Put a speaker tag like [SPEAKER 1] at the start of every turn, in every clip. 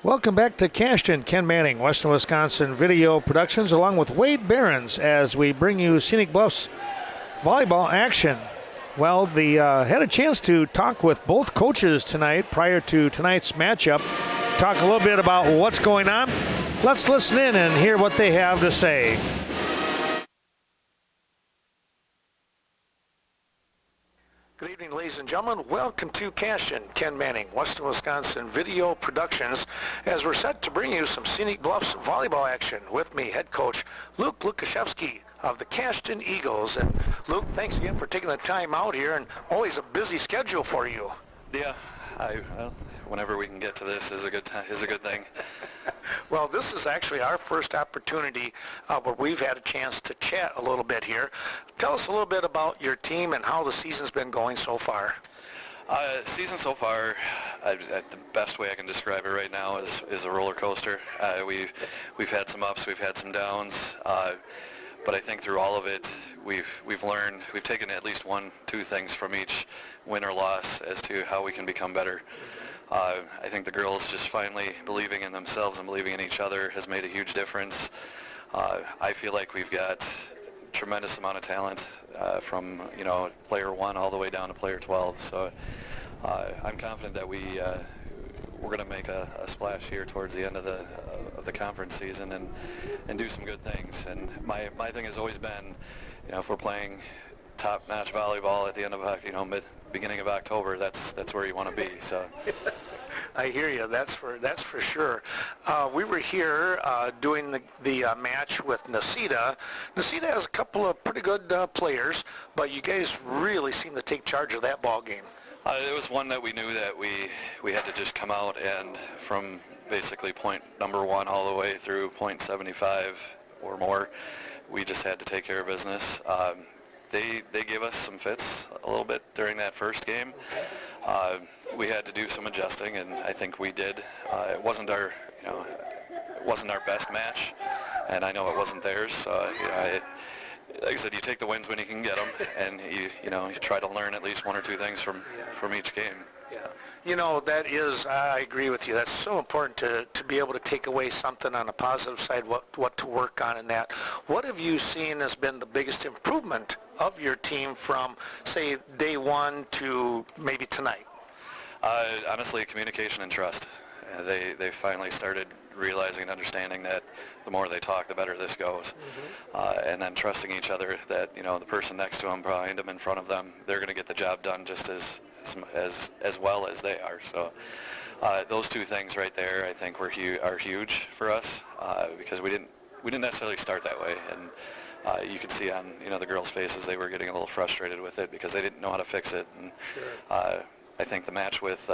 [SPEAKER 1] Welcome back to Cashton. Ken Manning, Western Wisconsin Video Productions, along with Wade Behrens, as we bring you Scenic Bluffs volleyball action. Well, had a chance to talk with both coaches tonight prior to tonight's matchup. Talk a little bit about what's going on. Let's listen in and hear what they have to say. Good evening, ladies and gentlemen. Welcome to Cashton. Ken Manning, Western Wisconsin Video Productions, as we're set to bring you some Scenic Bluffs volleyball action. With me, head coach Luke Lukashevsky of the Cashton Eagles. And Luke, thanks again for taking the time out here, and always a busy schedule for you.
[SPEAKER 2] Yeah, whenever we can get to this is a good thing.
[SPEAKER 1] Well, this is actually our first opportunity where we've had a chance to chat a little bit here. Tell us a little bit about your team and how the season's been going so far.
[SPEAKER 2] Season so far, the best way I can describe it right now is a roller coaster. We've had some ups, we've had some downs, but I think through all of it, we've learned, we've taken at least two things from each win or loss as to how we can become better. I think the girls just finally believing in themselves and believing in each other has made a huge difference. I feel like we've got tremendous amount of talent from player 1 all the way down to player 12. So I'm confident that we're going to make a splash here towards the end of the conference season and do some good things. And my thing has always been, if we're playing top-notch volleyball at the end of beginning of October, that's where you want to be. So.
[SPEAKER 1] I hear you. That's for sure. We were here doing the match with Nacita. Nacita has a couple of pretty good players, but you guys really seem to take charge of that ball game.
[SPEAKER 2] It was one that we knew that we had to just come out, and from basically point number 1 all the way through point 75 or more, we just had to take care of business. They gave us some fits a little bit during that first game. We had to do some adjusting, and I think we did. It wasn't our best match, and I know it wasn't theirs. So like I said, you take the wins when you can get them, and you try to learn at least 1 or 2 things from each game.
[SPEAKER 1] Yeah. That is, I agree with you. That's so important to be able to take away something on the positive side, what to work on in that. What have you seen has been the biggest improvement of your team from, say, day 1 to maybe tonight?
[SPEAKER 2] Honestly, communication and trust. They finally started realizing and understanding that the more they talk, the better this goes. Mm-hmm. And then trusting each other that, the person next to them, behind them, in front of them, they're going to get the job done just as well as they are. So those 2 things right there, I think, are huge for us because we didn't necessarily start that way. And you could see on the girls' faces they were getting a little frustrated with it because they didn't know how to fix it. And sure. I think the match with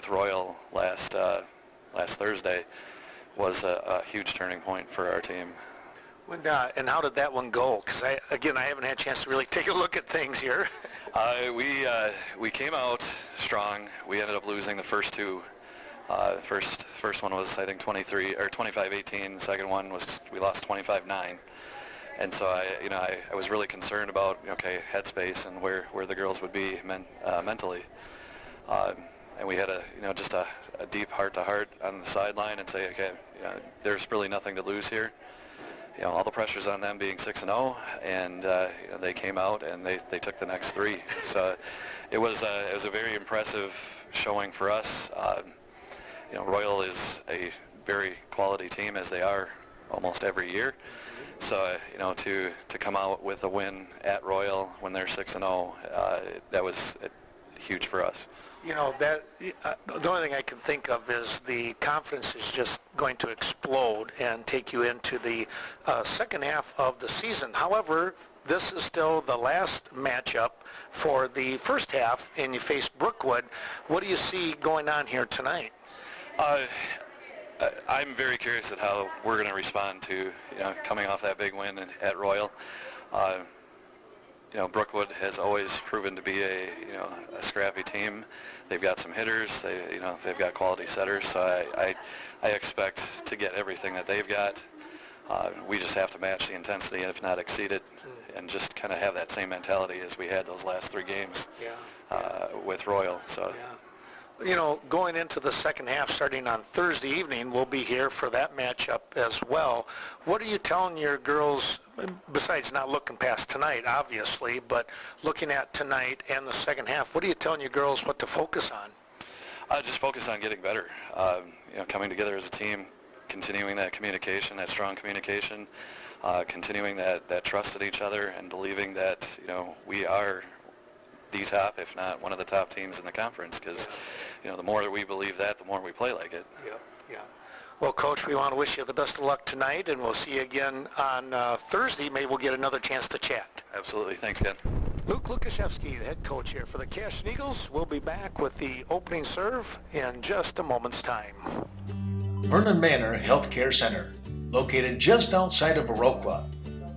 [SPEAKER 2] Royal last Thursday was a huge turning point for our team.
[SPEAKER 1] And how did that one go? Because I haven't had a chance to really take a look at things here.
[SPEAKER 2] We came out strong. We ended up losing the first 2. First one was, I think, 25-18. The second one was we lost 25-9. And so I was really concerned about headspace and where the girls would be mentally. And we had just a deep heart-to-heart on the sideline and say, okay, there's really nothing to lose here. All the pressure's on them being 6-0, and they came out and they took the next 3. So it was a very impressive showing for us. Royal is a very quality team, as they are almost every year. So to come out with a win at Royal when they're 6-0, that was huge for us.
[SPEAKER 1] The only thing I can think of is the confidence is just going to explode and take you into the second half of the season. However, this is still the last matchup for the first half, and you face Brookwood. What do you see going on here tonight?
[SPEAKER 2] I'm very curious at how we're going to respond to coming off that big win at Royal. Brookwood has always proven to be a scrappy team. They've got some hitters. They've got quality setters. So I expect to get everything that they've got. We just have to match the intensity, and if not exceed it, and just kind of have that same mentality as we had those last 3 games with Royal. So.
[SPEAKER 1] Yeah. going into the second half starting on Thursday evening, we'll be here for that matchup as well. What are you telling your girls, besides not looking past tonight, obviously, but looking at tonight and the second half, what are you telling your girls what to focus on?
[SPEAKER 2] Just focus on getting better. Coming together as a team, continuing that communication, that strong communication, continuing that trust in each other, and believing that we are the top, if not one of the top teams in the conference. Because the more that we believe that, the more we play like it.
[SPEAKER 1] Yeah. Well, Coach, we want to wish you the best of luck tonight, and we'll see you again on Thursday. Maybe we'll get another chance to chat.
[SPEAKER 2] Absolutely. Thanks, Ken.
[SPEAKER 1] Luke Lukashevsky, the head coach here for the Cashton Eagles. We'll be back with the opening serve in just a moment's time.
[SPEAKER 3] Vernon Manor Healthcare Center, located just outside of Viroqua,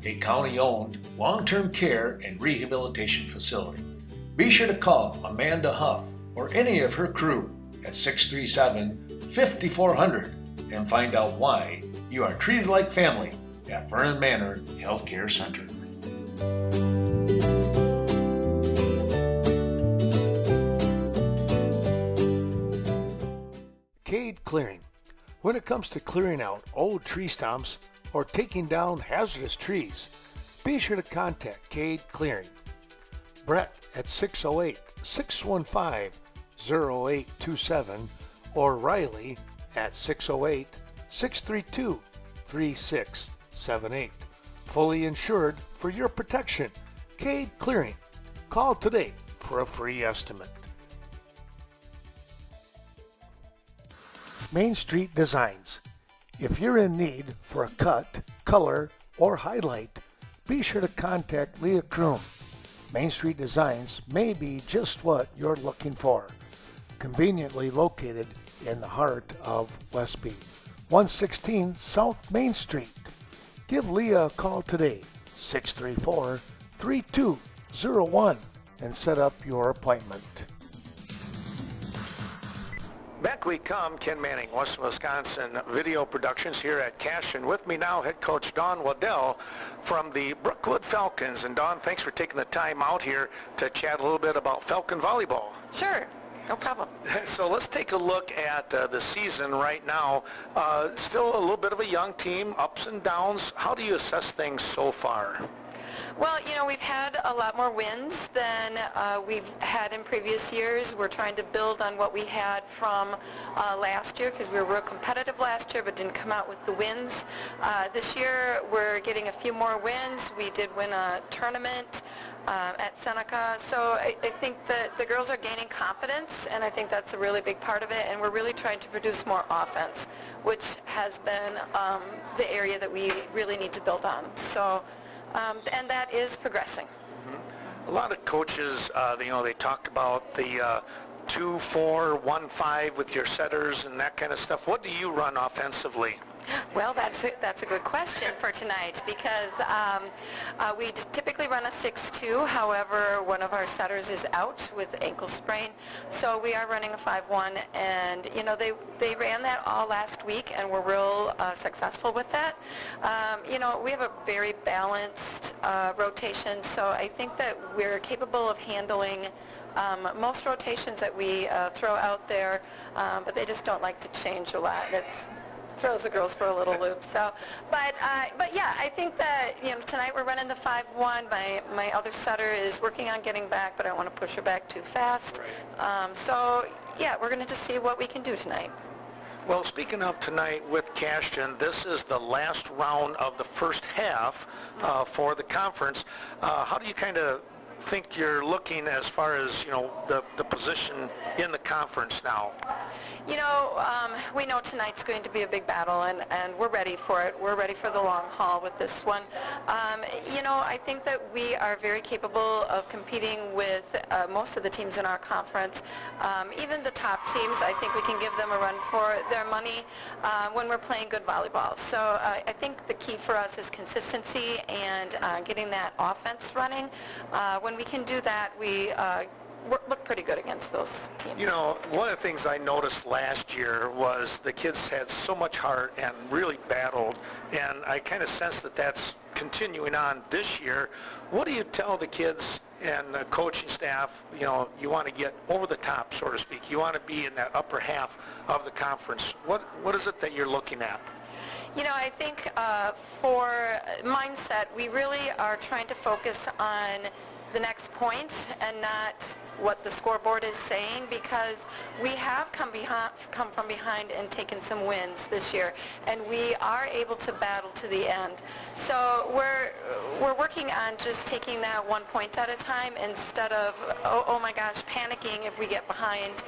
[SPEAKER 3] a county-owned long-term care and rehabilitation facility. Be sure to call Amanda Huff or any of her crew at 637-5400 and find out why you are treated like family at Vernon Manor Healthcare Center.
[SPEAKER 1] Cade Clearing. When it comes to clearing out old tree stumps or taking down hazardous trees, be sure to contact Cade Clearing. Brett at 608-615-0827 or Riley at 608-632-3678. Fully insured for your protection. Cade Clearing. Call today for a free estimate. Main Street Designs. If you're in need for a cut, color, or highlight, be sure to contact Leah Kroom. Main Street Designs may be just what you're looking for. Conveniently located in the heart of Westby, 116 South Main Street. Give Leah a call today, 634-3201, and set up your appointment. Back we come, Ken Manning, Western Wisconsin Video Productions here at Cashton. With me now, head coach Dawn Waddell from the Brookwood Falcons. And Dawn, thanks for taking the time out here to chat a little bit about Falcon volleyball.
[SPEAKER 4] Sure, no problem.
[SPEAKER 1] So let's take a look at the season right now. Still a little bit of a young team, ups and downs. How do you assess things so far?
[SPEAKER 4] Well, we've had a lot more wins than we've had in previous years. We're trying to build on what we had from last year because we were real competitive last year but didn't come out with the wins. This year we're getting a few more wins. We did win a tournament at Seneca. So I think that the girls are gaining confidence, and I think that's a really big part of it. And we're really trying to produce more offense, which has been the area that we really need to build on. So. And that is progressing.
[SPEAKER 1] A lot of coaches, they talked about the 2-4-1-5 with your setters and that kind of stuff. What do you run offensively?
[SPEAKER 4] Well, that's a good question for tonight because we typically run a 6-2. However, one of our setters is out with ankle sprain, so we are running a 5-1. And they ran that all last week, and we're real successful with that. We have a very balanced rotation, so I think that we're capable of handling most rotations that we throw out there, but they just don't like to change a lot. Throws the girls for a little loop. So, but yeah, I think that tonight we're running the 5-1. My other setter is working on getting back, but I don't want to push her back too fast. Right. So yeah, we're going to just see what we can do tonight.
[SPEAKER 1] Well, speaking of tonight with Cashton, this is the last round of the first half for the conference. How do you kind of think you're looking as far as the position in the conference now?
[SPEAKER 4] We know tonight's going to be a big battle, and we're ready for it. We're ready for the long haul with this one. I think that we are very capable of competing with most of the teams in our conference. Even the top teams, I think we can give them a run for their money when we're playing good volleyball. So I think the key for us is consistency and getting that offense running. When we can do that, we look pretty good against those teams.
[SPEAKER 1] One of the things I noticed last year was the kids had so much heart and really battled, and I kind of sense that that's continuing on this year. What do you tell the kids and the coaching staff, you want to get over the top, so to speak. You want to be in that upper half of the conference. What is it that you're looking at?
[SPEAKER 4] I think for mindset, we really are trying to focus on the next point and not what the scoreboard is saying, because we have come from behind and taken some wins this year, and we are able to battle to the end. So we're working on just taking that 1 point at a time instead of oh my gosh, panicking if we get behind,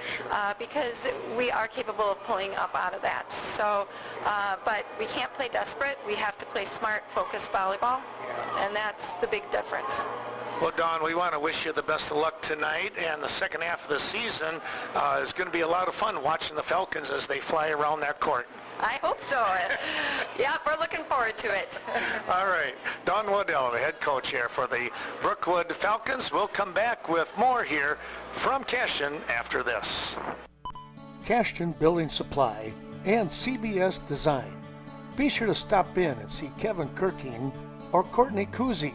[SPEAKER 4] because we are capable of pulling up out of that. So but we can't play desperate. We have to play smart, focused volleyball, and that's the big difference.
[SPEAKER 1] Well, Dawn, we want to wish you the best of luck tonight, and the second half of the season is going to be a lot of fun watching the Falcons as they fly around that court.
[SPEAKER 4] I hope so. Yeah, we're looking forward to it.
[SPEAKER 1] All right. Dawn Waddell, the head coach here for the Brookwood Falcons. We'll come back with more here from Cashton after this.
[SPEAKER 3] Cashton Building Supply and CBS Design. Be sure to stop in and see Kevin Kirking or Courtney Kuzi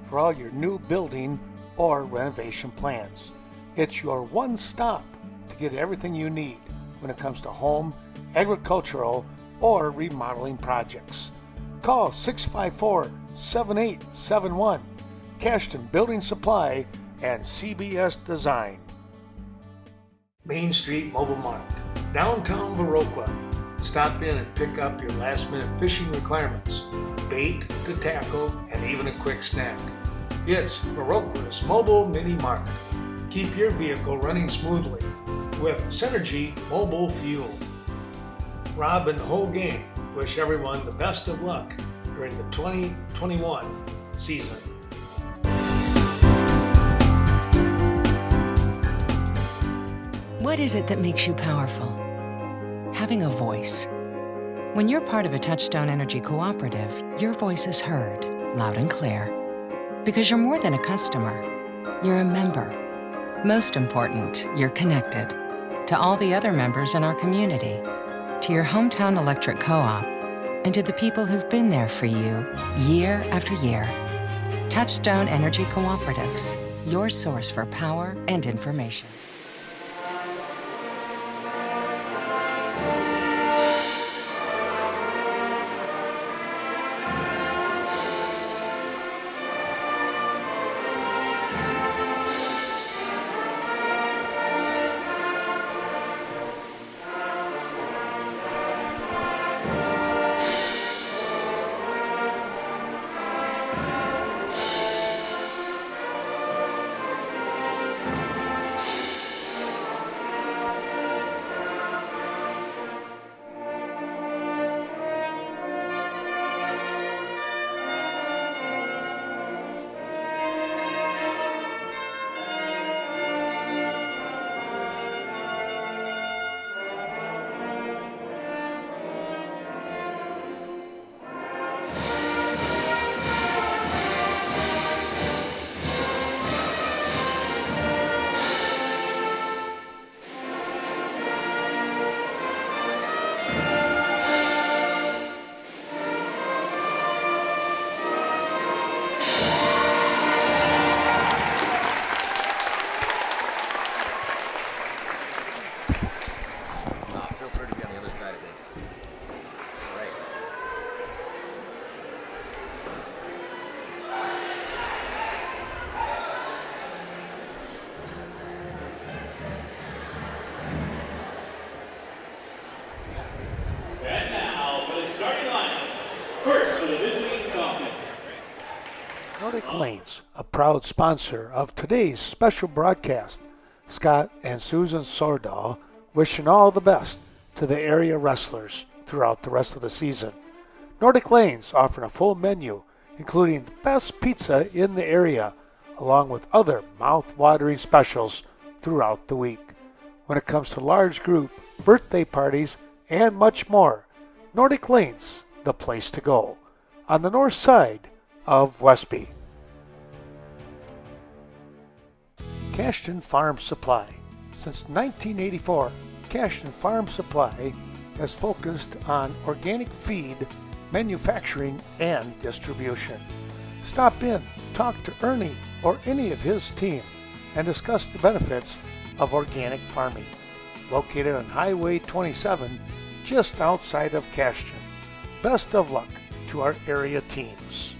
[SPEAKER 3] for all your new building or renovation plans. It's your one stop to get everything you need when it comes to home, agricultural, or remodeling projects. Call 654-7871, Cashton Building Supply and CBS Design. Main Street Mobile Mart, downtown Viroqua. Stop in and pick up your last-minute fishing requirements, bait to tackle, and even a quick snack. It's Viroqua's mobile mini mart. Keep your vehicle running smoothly with Synergy Mobile Fuel. Rob and the whole gang wish everyone the best of luck during the 2021 season.
[SPEAKER 5] What is it that makes you powerful? Having a voice. When you're part of a Touchstone Energy cooperative, your voice is heard, loud and clear. Because you're more than a customer, you're a member. Most important, you're connected to all the other members in our community, to your hometown electric co-op, and to the people who've been there for you year after year. Touchstone Energy Cooperatives, your source for power and information.
[SPEAKER 3] Nordic Lanes, a proud sponsor of today's special broadcast. Scott and Susan Sordahl wishing all the best to the area wrestlers throughout the rest of the season. Nordic Lanes offering a full menu, including the best pizza in the area, along with other mouth-watering specials throughout the week. When it comes to large group, birthday parties, and much more, Nordic Lanes, the place to go, on the north side of Westby. Cashton Farm Supply. Since 1984, Cashton Farm Supply has focused on organic feed, manufacturing, and distribution. Stop in, talk to Ernie
[SPEAKER 1] or any of his team and discuss the benefits of organic farming. Located on Highway 27, just outside of Cashton. Best of luck to our area teams.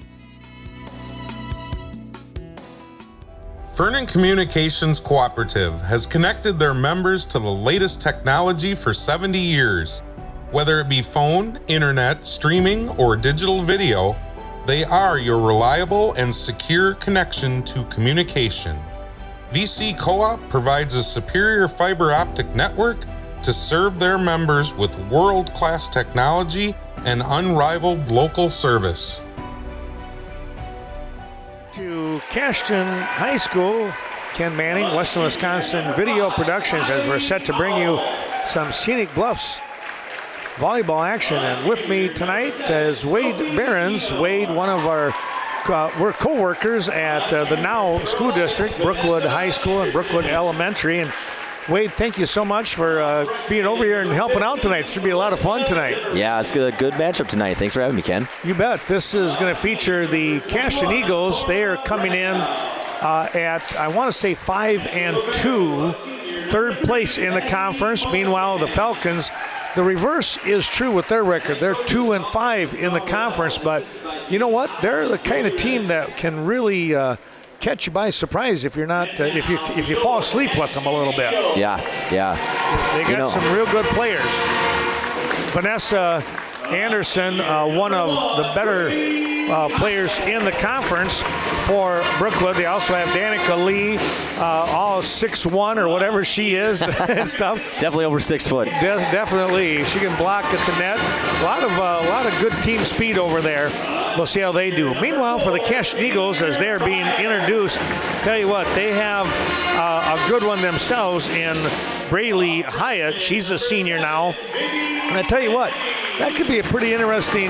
[SPEAKER 6] Vernon Communications Cooperative has connected their members to the latest technology for 70 years. Whether it be phone, internet, streaming, or digital video, they are your reliable and secure connection to communication. VC Co-op provides a superior fiber optic network to serve their members with world-class technology and unrivaled local service.
[SPEAKER 1] To Cashton High School, Ken Manning, Western Wisconsin Video Productions, as we're set to bring you some Scenic Bluffs volleyball action. And with me tonight is Wade Behrens. Wade, one of our we're co-workers at the now school district, Brookwood High School and Brookwood Elementary. And Wade, thank you so much for being over here and helping out tonight. It should be a lot of fun tonight.
[SPEAKER 7] Yeah, it's a good matchup tonight. Thanks for having me, Ken.
[SPEAKER 1] You bet. This is going to feature the Cashton Eagles. They are coming in at, I want to say, 5-2, third place in the conference. Meanwhile, the Falcons, the reverse is true with their record. They're 2-5 in the conference, but you know what? They're the kind of team that can really catch you by surprise if you're not if you fall asleep with them a little bit.
[SPEAKER 7] Yeah.
[SPEAKER 1] They got some real good players. Vanessa Anderson, one of the better players in the conference for Brookwood. They also have Danica Lee, all 6'1" or whatever she is and stuff.
[SPEAKER 7] Definitely over 6 foot.
[SPEAKER 1] Definitely. She can block at the net. A lot of good team speed over there. We'll see how they do. Meanwhile, for the Cashton Eagles, as they're being introduced, tell you what, they have a good one themselves in Braylee Hyatt. She's a senior now. And I tell you what, that could be a pretty interesting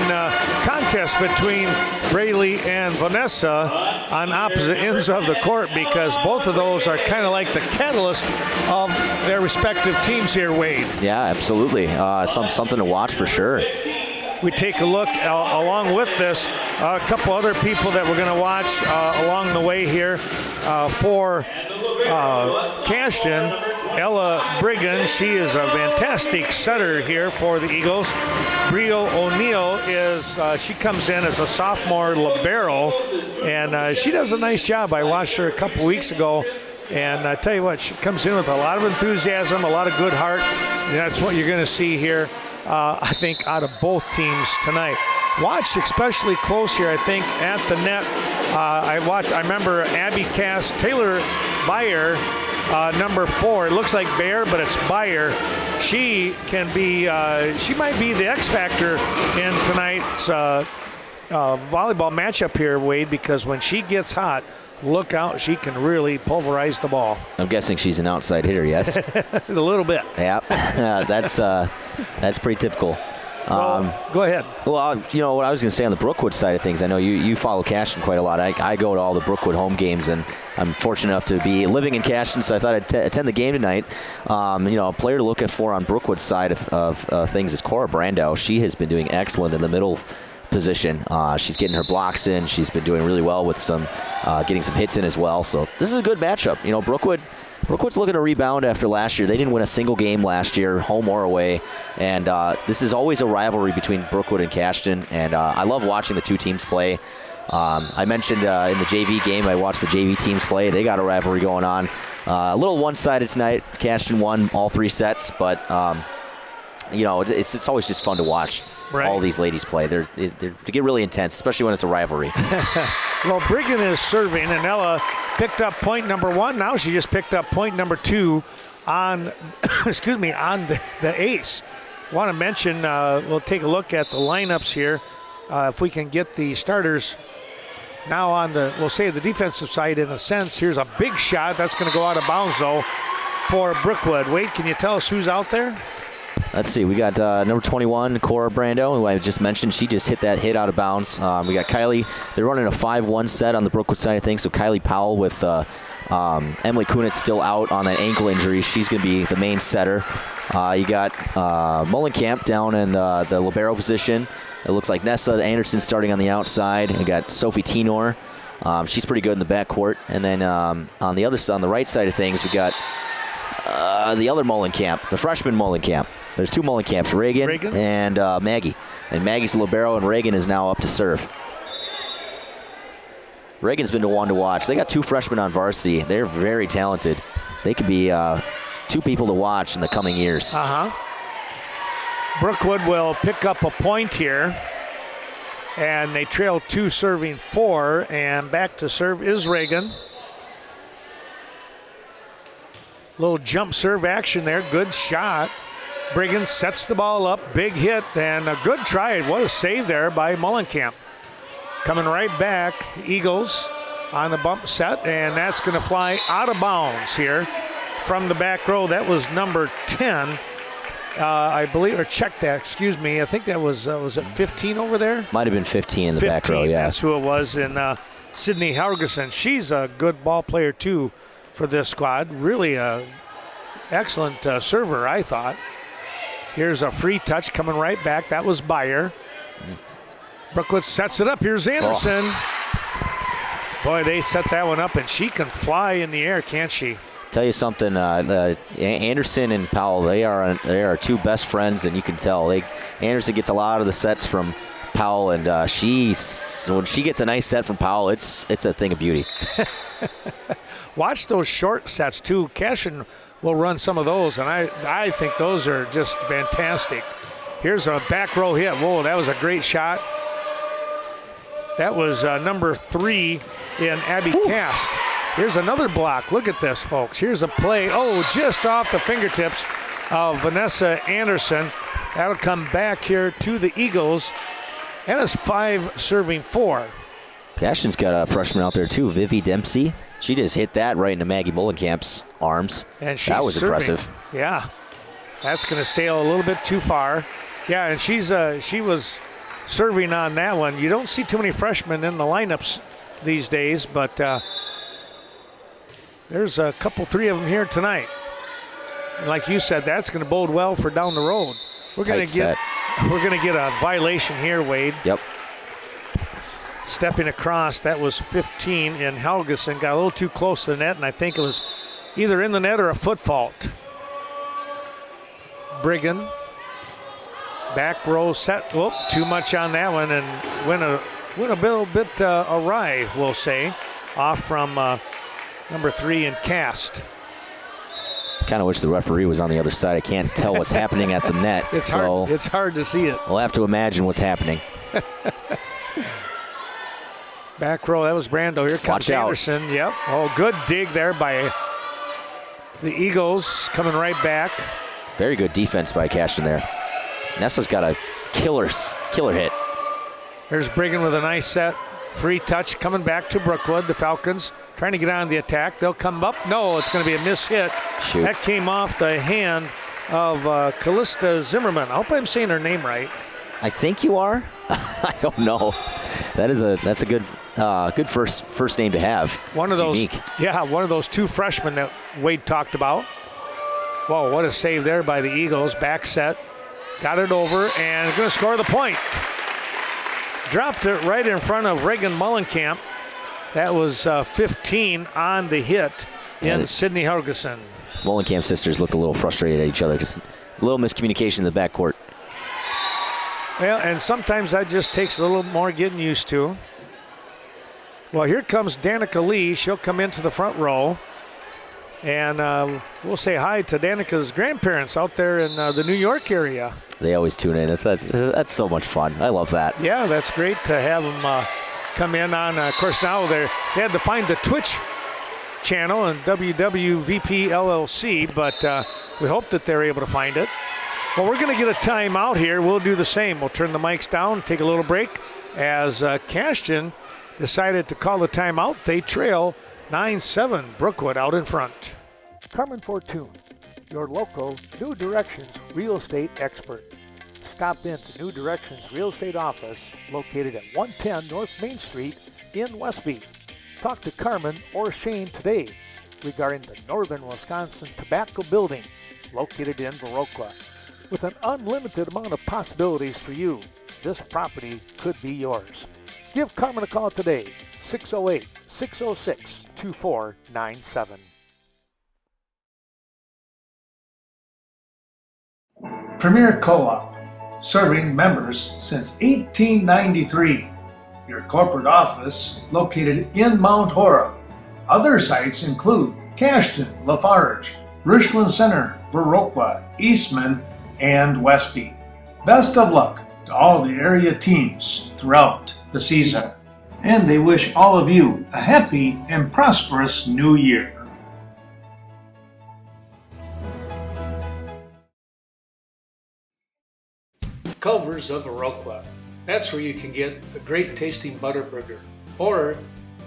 [SPEAKER 1] contest between Braylee and Vanessa on opposite ends of the court, because both of those are kind of like the catalyst of their respective teams here, Wade.
[SPEAKER 7] Yeah, absolutely. Something to watch for sure.
[SPEAKER 1] We take a look along with this, a couple other people that we're going to watch along the way here for Cashton. Ella Brigham, she is a fantastic setter here for the Eagles. Brio O'Neill she comes in as a sophomore libero, and she does a nice job. I watched her a couple weeks ago, and I tell you what, she comes in with a lot of enthusiasm, a lot of good heart, and that's what you're going to see here, I think, out of both teams tonight. Watched especially close here, I think, at the net. I remember Abby Cass, Taylor Beyer, number 4. It looks like Bear, but it's Beyer. She can be, she might be the X factor in tonight's volleyball matchup here, Wade, because when she gets hot, look out, she can really pulverize the ball.
[SPEAKER 7] I'm guessing she's an outside hitter, yes?
[SPEAKER 1] A little bit.
[SPEAKER 7] Yeah, that's pretty typical.
[SPEAKER 1] Well, go ahead.
[SPEAKER 7] Well, what I was going to say on the Brookwood side of things, I know you follow Cashton quite a lot. I go to all the Brookwood home games, and I'm fortunate enough to be living in Cashton, so I thought I'd attend the game tonight. A player to look at for on Brookwood's side of things is Cora Brandow. She has been doing excellent in the middle position. She's getting her blocks in. She's been doing really well with getting some hits in as well. So this is a good matchup. Brookwood's looking to rebound after last year. They didn't win a single game last year, home or away. And this is always a rivalry between Brookwood and Cashton. And I love watching the two teams play. I mentioned in the JV game, I watched the JV teams play. They got a rivalry going on. A little one-sided tonight. Cashton won all 3 sets, but it's always just fun to watch all these ladies play. They get really intense, especially when it's a rivalry.
[SPEAKER 1] Well, Brigham is serving, and Ella picked up point number 1. Now she just picked up point number 2 on, on the ace. Want to mention, we'll take a look at the lineups here. If we can get the starters now on we'll say the defensive side in a sense. Here's a big shot. That's going to go out of bounds, though, for Brookwood. Wade, can you tell us who's out there?
[SPEAKER 7] Let's see. We got number 21, Cora Brando, who I just mentioned. She just hit that hit out of bounds. We got Kylie. They're running a 5-1 set on the Brookwood side of things. So Kylie Powell with Emily Kunitz still out on that ankle injury. She's going to be the main setter. You got Mullenkamp down in the libero position. It looks like Nessa Anderson starting on the outside. You got Sophie Tenor She's pretty good in the backcourt. And then on the other side, on the right side of things, we got the other Mullenkamp, the freshman Mullenkamp. There's two Mullenkamps, Reagan and Maggie. And Maggie's the libero, and Reagan is now up to serve. Reagan's been one to watch. They got two freshmen on varsity. They're very talented. They could be two people to watch in the coming years.
[SPEAKER 1] Brookwood will pick up a point here. And they trail 2 serving 4. And back to serve is Reagan. Little jump serve action there. Good shot. Briggan sets the ball up. Big hit and a good try. What a save there by Mullenkamp. Coming right back. Eagles on the bump set. And that's going to fly out of bounds here from the back row. That was number 10. I believe, or check that, excuse me. I think that was it 15 over there?
[SPEAKER 7] Might have been 15 in the
[SPEAKER 1] 15,
[SPEAKER 7] back row, yeah.
[SPEAKER 1] That's who it was. And Sydney Helgeson, she's a good ball player too for this squad. Really a excellent server, I thought. Here's a free touch coming right back. That was Beyer. Brookwood sets it up. Here's Anderson. Oh. Boy, they set that one up, and she can fly in the air, can't she?
[SPEAKER 7] Tell you something, Anderson and Powell, they are two best friends, and you can tell. Anderson gets a lot of the sets from Powell, and when she gets a nice set from Powell, it's a thing of beauty.
[SPEAKER 1] Watch those short sets too. Cashton will run some of those, and I think those are just fantastic. Here's a back row hit. Whoa, that was a great shot. That was number 3 in Abby Cast. Here's another block. Look at this, folks. Here's a play. Oh, just off the fingertips of Vanessa Anderson. That'll come back here to the Eagles. And it's 5 serving 4.
[SPEAKER 7] Cashton's got a freshman out there, too, Vivi Dempsey. She just hit that right into Maggie Mullenkamp's arms.
[SPEAKER 1] And
[SPEAKER 7] that was
[SPEAKER 1] serving.
[SPEAKER 7] Impressive.
[SPEAKER 1] Yeah. That's going to sail a little bit too far. Yeah, and she was serving on that one. You don't see too many freshmen in the lineups these days, but there's a couple, 3 of them here tonight. And like you said, that's going to bode well for down the road. We're going to get a violation here, Wade.
[SPEAKER 7] Yep.
[SPEAKER 1] Stepping across, that was 15 in Helgeson. Got a little too close to the net, and I think it was either in the net or a foot fault. Briggan. Back row set. Whoop, too much on that one, and went a little bit awry, we'll say, off from number 3 in Cast.
[SPEAKER 7] Kind of wish the referee was on the other side. I can't tell what's happening at the net.
[SPEAKER 1] It's hard to see it.
[SPEAKER 7] We'll have to imagine what's happening.
[SPEAKER 1] Back row, that was Brando. Here comes Anderson. Yep. Oh, good dig there by the Eagles, coming right back.
[SPEAKER 7] Very good defense by Cashton there. Nessa's got a killer hit.
[SPEAKER 1] There's Briggan with a nice set. Free touch coming back to Brookwood. The Falcons trying to get on the attack. They'll come up. No, it's going to be a miss hit.
[SPEAKER 7] Shoot.
[SPEAKER 1] That came off the hand of Callista Zimmerman. I hope I'm saying her name right.
[SPEAKER 7] I think you are. I don't know. That's a good first name to have.
[SPEAKER 1] One of those,
[SPEAKER 7] unique.
[SPEAKER 1] Yeah, one of those 2 freshmen that Wade talked about. Whoa, what a save there by the Eagles. Back set, got it over, and going to score the point. Dropped it right in front of Reagan Mullenkamp. That was 15 on the hit in Sydney Helgeson.
[SPEAKER 7] Mullenkamp sisters looked a little frustrated at each other because a little miscommunication in the backcourt.
[SPEAKER 1] Well, and sometimes that just takes a little more getting used to. Well, here comes Danica Lee. She'll come into the front row. And we'll say hi to Danica's grandparents out there in the New York area.
[SPEAKER 7] They always tune in. That's so much fun. I love that.
[SPEAKER 1] Yeah, that's great to have them come in on. Of course, now they had to find the Twitch channel and WWVP LLC, but we hope that they're able to find it. Well, we're going to get a timeout here. We'll do the same. We'll turn the mics down, take a little break. As Cashton decided to call the timeout, they trail 9-7, Brookwood out in front. Carmen Fortune, your local New Directions real estate expert. Stop in to New Directions Real Estate Office located at 110 North Main Street in Westby. Talk to Carmen or Shane today regarding the Northern Wisconsin Tobacco Building located in Viroqua. With an unlimited amount of possibilities for you, this property could be yours. Give Carmen a call today, 608-606-2497.
[SPEAKER 3] Premier Co-op, serving members since 1893. Your corporate office located in Mount Horeb. Other sites include Cashton, Lafarge, Richland Center, Brookwood, Eastman, and Westby. Best of luck to all the area teams throughout the season. And they wish all of you a happy and prosperous new year. Culver's of Iroquois. That's where you can get the great tasting butter burger, or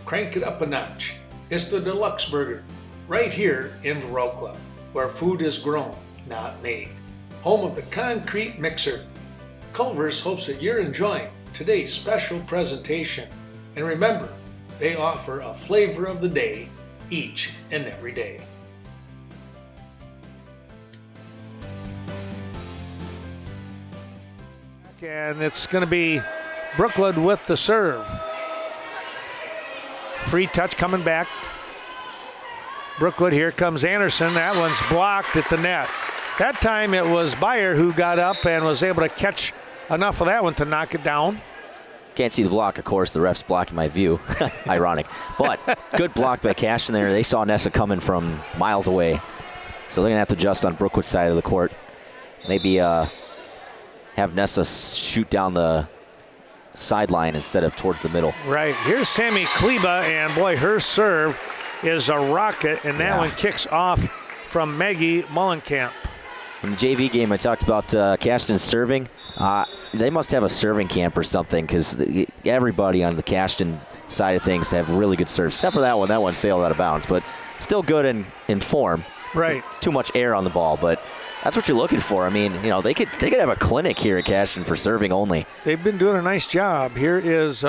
[SPEAKER 3] crank it up a notch. It's the deluxe burger, right here in Iroquois, where food is grown, not made. Home of the concrete mixer. Culver's hopes that you're enjoying today's special presentation. And remember, they offer a flavor of the day each and every day.
[SPEAKER 1] And it's going to be Brookwood with the serve. Free touch coming back. Brookwood, here comes Anderson. That one's blocked at the net. That time it was Byer who got up and was able to catch enough of that one to knock it down.
[SPEAKER 7] Can't see the block, of course. The ref's blocking my view. Ironic. But good block by Cashton there. They saw Nessa coming from miles away. So they're going to have to adjust on Brookwood's side of the court. Maybe have Nessa shoot down the sideline instead of towards the middle.
[SPEAKER 1] Right. Here's Sammy Kleba, and boy, her serve is a rocket, and that one kicks off from Maggie Mullenkamp.
[SPEAKER 7] In the JV game, I talked about Cashton serving. They must have a serving camp or something, because everybody on the Cashton side of things have really good serves, except for that one. That one sailed out of bounds, but still good in form.
[SPEAKER 1] Right.
[SPEAKER 7] It's too much air on the ball, but that's what you're looking for. I mean, you know, they could have a clinic here at Cashton for serving only.
[SPEAKER 1] They've been doing a nice job. Here is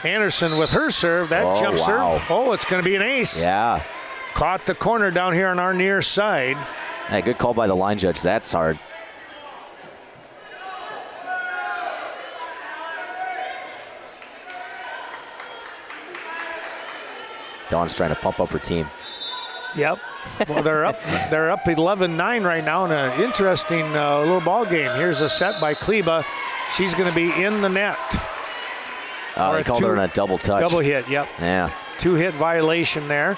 [SPEAKER 1] Anderson with her serve. That jump serve. Oh, it's going to be an ace.
[SPEAKER 7] Yeah.
[SPEAKER 1] Caught the corner down here on our near side.
[SPEAKER 7] Hey, good call by the line judge. That's hard. Dawn's trying to pump up her team.
[SPEAKER 1] Yep. Well, they're up 11-9 right now in an interesting little ball game. Here's a set by Kleba. She's going to be in the net.
[SPEAKER 7] They called her on a double touch.
[SPEAKER 1] Double hit, yep.
[SPEAKER 7] Yeah.
[SPEAKER 1] 2-hit violation there.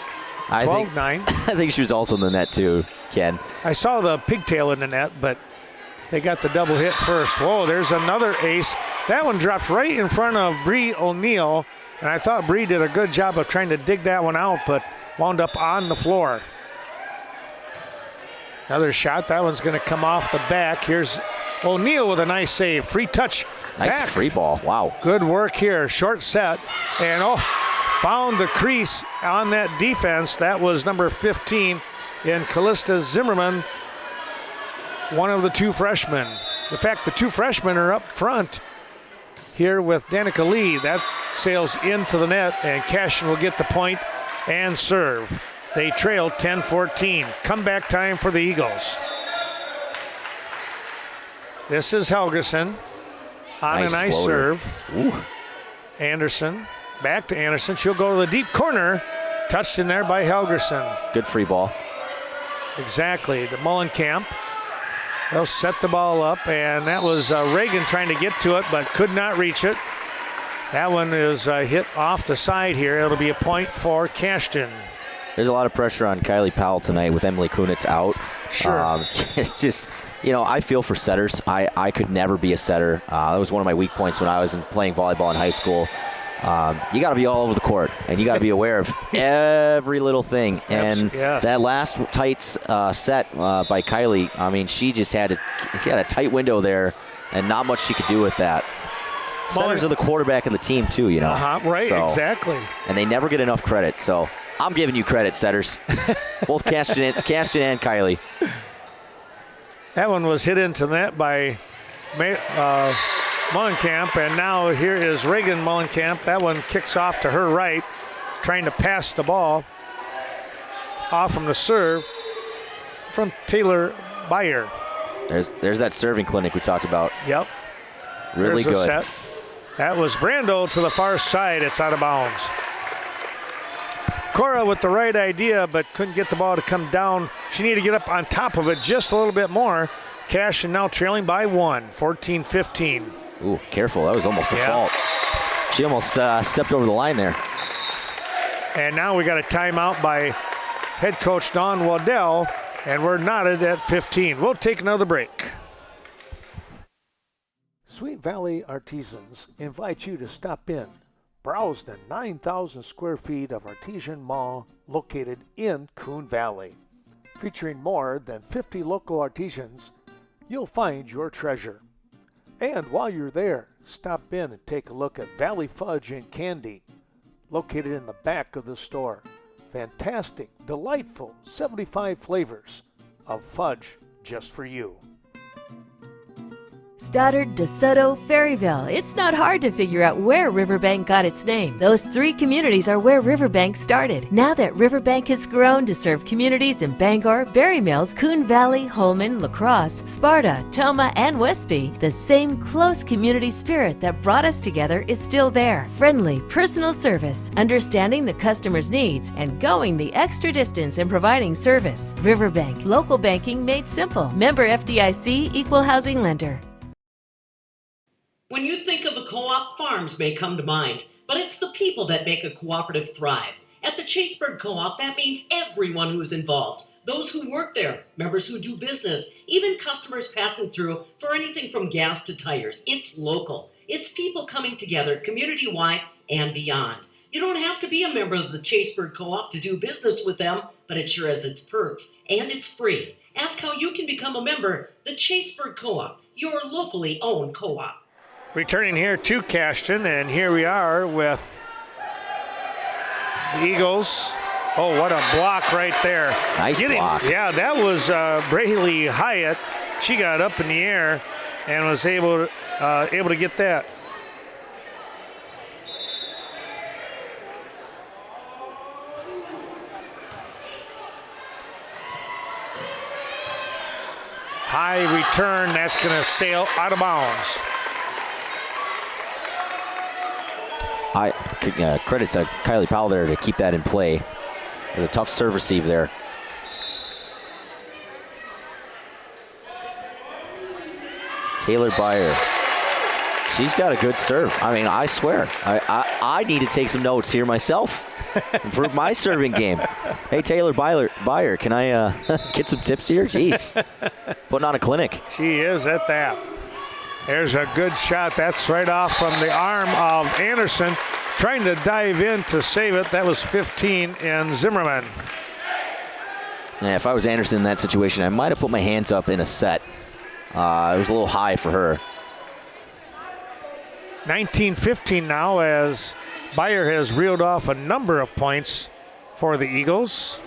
[SPEAKER 1] 12-9.
[SPEAKER 7] I think she was also in the net too, Ken.
[SPEAKER 1] I saw the pigtail in the net, but they got the double hit first. Whoa, there's another ace. That one dropped right in front of Bree O'Neill, and I thought Bree did a good job of trying to dig that one out, but wound up on the floor. Another shot. That one's going to come off the back. Here's O'Neill with a nice save. Free touch.
[SPEAKER 7] Nice
[SPEAKER 1] back.
[SPEAKER 7] Free ball. Wow.
[SPEAKER 1] Good work here. Short set. And found the crease on that defense. That was number 15 in Callista Zimmerman, one of the two freshmen. In fact, the two freshmen are up front here with Danica Lee. That sails into the net, and Cashton will get the point and serve. They trail 10-14. Comeback time for the Eagles. This is Helgeson on a nice serve.
[SPEAKER 7] Ooh.
[SPEAKER 1] Anderson, back to Anderson. She'll go to the deep corner. Touched in there by Helgeson.
[SPEAKER 7] Good free ball.
[SPEAKER 1] Exactly. The Mullenkamp. They'll set the ball up, and that was Reagan trying to get to it, but could not reach it. That one is hit off the side here. It'll be a point for Cashton.
[SPEAKER 7] There's a lot of pressure on Kylie Powell tonight with Emily Kunitz out.
[SPEAKER 1] Sure.
[SPEAKER 7] It's just, I feel for setters. I could never be a setter. That was one of my weak points when I was playing volleyball in high school. You got to be all over the court, and you got to be aware of every little thing. And that last tight set by Kylie, I mean, she had a tight window there, and not much she could do with that. Setters are the quarterback of the team too,
[SPEAKER 1] Right, so, exactly.
[SPEAKER 7] And they never get enough credit. So I'm giving you credit, setters. Both Cashton and Kylie.
[SPEAKER 1] That one was hit into the net by Mullenkamp, and now here is Reagan Mullenkamp. That one kicks off to her right, trying to pass the ball off from the serve from Taylor Byer.
[SPEAKER 7] There's that serving clinic we talked about.
[SPEAKER 1] Yep.
[SPEAKER 7] Really
[SPEAKER 1] There's
[SPEAKER 7] good.
[SPEAKER 1] A set. That was Brando to the far side. It's out of bounds. Cora with the right idea, but couldn't get the ball to come down. She needed to get up on top of it just a little bit more. Cashton now trailing by 1, 14-15.
[SPEAKER 7] Ooh, careful. That was almost a fault. She almost stepped over the line there.
[SPEAKER 1] And now we got a timeout by head coach Don Waddell, and we're knotted at 15. We'll take another break. Sweet Valley Artisans invite you to stop in. Browse the 9,000 square feet of artisan mall located in Coon Valley. Featuring more than 50 local artisans, you'll find your treasure. And while you're there, stop in and take a look at Valley Fudge and Candy, located in the back of the store. Fantastic, delightful 75 flavors of fudge just for you.
[SPEAKER 8] Stoddard, DeSoto, Ferryville. It's not hard to figure out where Riverbank got its name. Those 3 communities are where Riverbank started. Now that Riverbank has grown to serve communities in Bangor, Berry Mills, Coon Valley, Holman, La Crosse, Sparta, Toma, and Westby, the same close community spirit that brought us together is still there. Friendly, personal service, understanding the customer's needs, and going the extra distance in providing service. Riverbank, local banking made simple. Member FDIC, equal housing lender.
[SPEAKER 9] When you think of a co-op, farms may come to mind, but it's the people that make a cooperative thrive. At the Chaseburg Co-op, that means everyone who's involved. Those who work there, members who do business, even customers passing through for anything from gas to tires. It's local. It's people coming together community-wide and beyond. You don't have to be a member of the Chaseburg Co-op to do business with them, but it sure has its perks, and it's free. Ask how you can become a member. The Chaseburg Co-op, your locally owned co-op.
[SPEAKER 1] Returning here to Cashton, and here we are with the Eagles. Oh, what a block right there.
[SPEAKER 7] Nice block.
[SPEAKER 1] Yeah, that was Braylee Hyatt. She got up in the air and was able to get that. High return, that's going to sail out of bounds.
[SPEAKER 7] Credits to Kylie Powell there to keep that in play. It was a tough serve receive there. Taylor Byer. She's got a good serve. I mean, I swear, I need to take some notes here myself. Improve my serving game. Hey, Taylor Byer, can I get some tips here? Jeez. Putting on a clinic.
[SPEAKER 1] She is at that. There's a good shot. That's right off from the arm of Anderson. Trying to dive in to save it. That was 15 in Zimmerman.
[SPEAKER 7] Yeah, if I was Anderson in that situation, I might have put my hands up in a set. It was a little high for her.
[SPEAKER 1] 19-15 now as Byer has reeled off a number of points for the Eagles.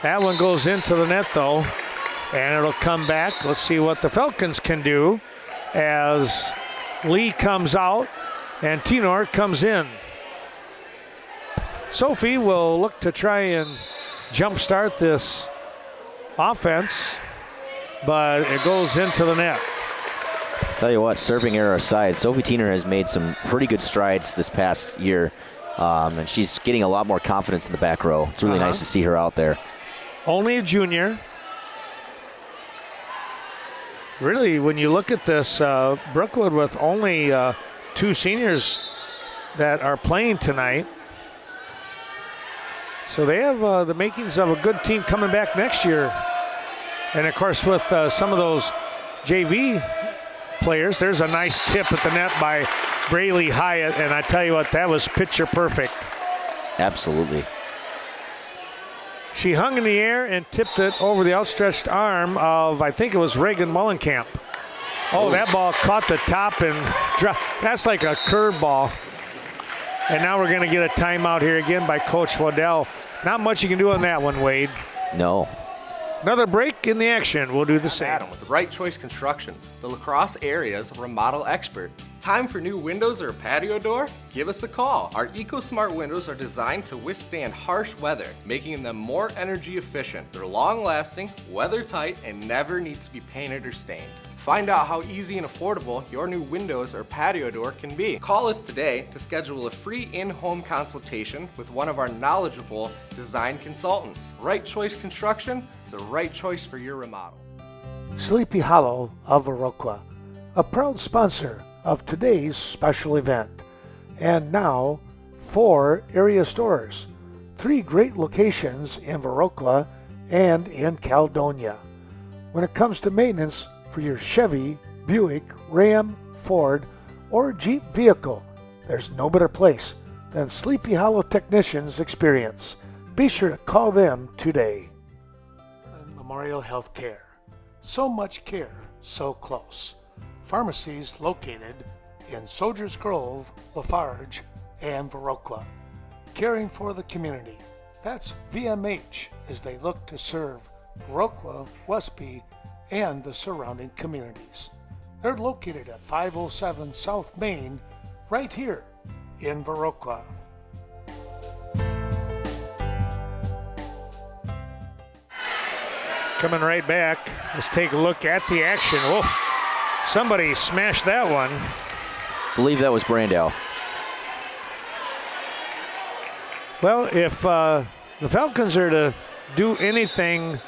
[SPEAKER 1] That one goes into the net, though, and it'll come back. Let's see what the Falcons can do as Lee comes out and Tenor comes in. Sophie will look to try and jumpstart this offense, but it goes into the net.
[SPEAKER 7] Tell you what, serving error aside, Sophie Tenor has made some pretty good strides this past year, and she's getting a lot more confidence in the back row. It's really nice to see her out there.
[SPEAKER 1] Only a junior. Really, when you look at this, Brookwood with only 2 seniors that are playing tonight. So they have the makings of a good team coming back next year. And, of course, with some of those JV players, there's a nice tip at the net by Braylee Hyatt. And I tell you what, that was picture perfect.
[SPEAKER 7] Absolutely.
[SPEAKER 1] She hung in the air and tipped it over the outstretched arm of, I think it was Reagan Mullenkamp. Oh, that ball caught the top and dropped. That's like a curveball. And now we're going to get a timeout here again by Coach Waddell. Not much you can do on that one, Wade.
[SPEAKER 7] No.
[SPEAKER 1] Another break in the action. We'll do the same.
[SPEAKER 10] Adam with Right Choice Construction, the La Crosse area's remodel experts. Time for new windows or a patio door? Give us a call. Our EcoSmart windows are designed to withstand harsh weather, making them more energy efficient. They're long-lasting, weather-tight, and never need to be painted or stained. Find out how easy and affordable your new windows or patio door can be. Call us today to schedule a free in-home consultation with one of our knowledgeable design consultants. Right Choice Construction, the right choice for your remodel.
[SPEAKER 1] Sleepy Hollow of Viroqua, a proud sponsor of today's special event. And now, 4 area stores, 3 great locations in Viroqua and in Caledonia. When it comes to maintenance for your Chevy, Buick, Ram, Ford, or Jeep vehicle, there's no better place than Sleepy Hollow Technicians Experience. Be sure to call them today. Memorial Healthcare. So much care, so close. Pharmacies located in Soldiers Grove, Lafarge, and Viroqua. Caring for the community. That's VMH as they look to serve Viroqua, Westby, and the surrounding communities. They're located at 507 South Main, right here in Viroqua. Coming right back, let's take a look at the action. Whoa, somebody smashed that one.
[SPEAKER 7] I believe that was Brandel.
[SPEAKER 1] Well, if the Falcons are to do anything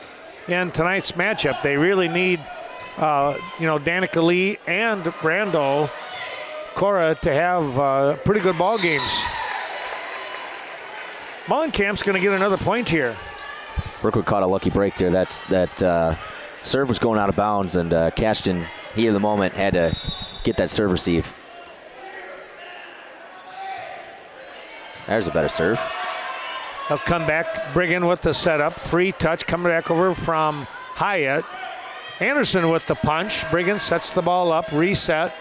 [SPEAKER 1] in tonight's matchup, they really need, Danica Lee and Brando Cora to have pretty good ball games. Mullenkamp's going to get another point here.
[SPEAKER 7] Brookwood caught a lucky break there. That serve was going out of bounds, and Cashton, heat of the moment, had to get that serve receive. There's a better serve.
[SPEAKER 1] They'll come back, Brigham with the setup. Free touch coming back over from Hyatt. Anderson with the punch. Brigham sets the ball up, reset.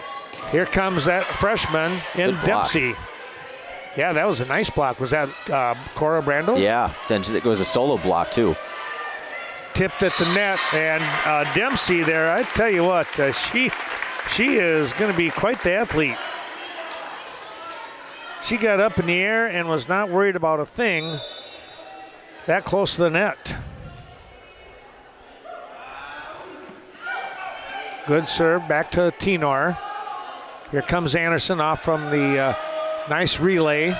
[SPEAKER 1] Here comes that freshman in Dempsey. Yeah, that was a nice block. Was that Cora Brando?
[SPEAKER 7] Yeah, then it was a solo block too.
[SPEAKER 1] Tipped at the net, and Dempsey there, I tell you what, she is going to be quite the athlete. She got up in the air and was not worried about a thing that close to the net. Good serve back to Tenor. Here comes Anderson off from the nice relay.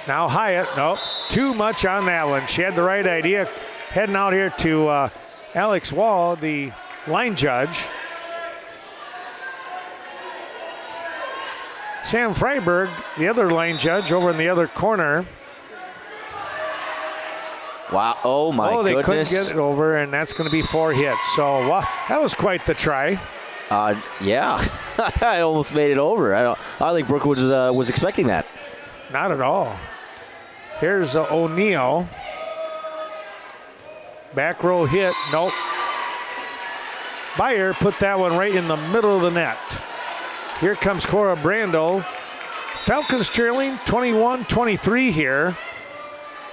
[SPEAKER 1] Now Hyatt, nope, too much on that one. She had the right idea. Heading out here to Alex Wall, the line judge. Sam Freiberg, the other line judge, over in the other corner.
[SPEAKER 7] Wow, oh my goodness.
[SPEAKER 1] Oh, they couldn't get it over, and that's going to be 4 hits. So that was quite the try.
[SPEAKER 7] Yeah, I almost made it over. I think Brookwood was expecting that.
[SPEAKER 1] Not at all. Here's O'Neal. Back row hit, nope. Byer put that one right in the middle of the net. Here comes Cora Brando. Falcons trailing 21-23 here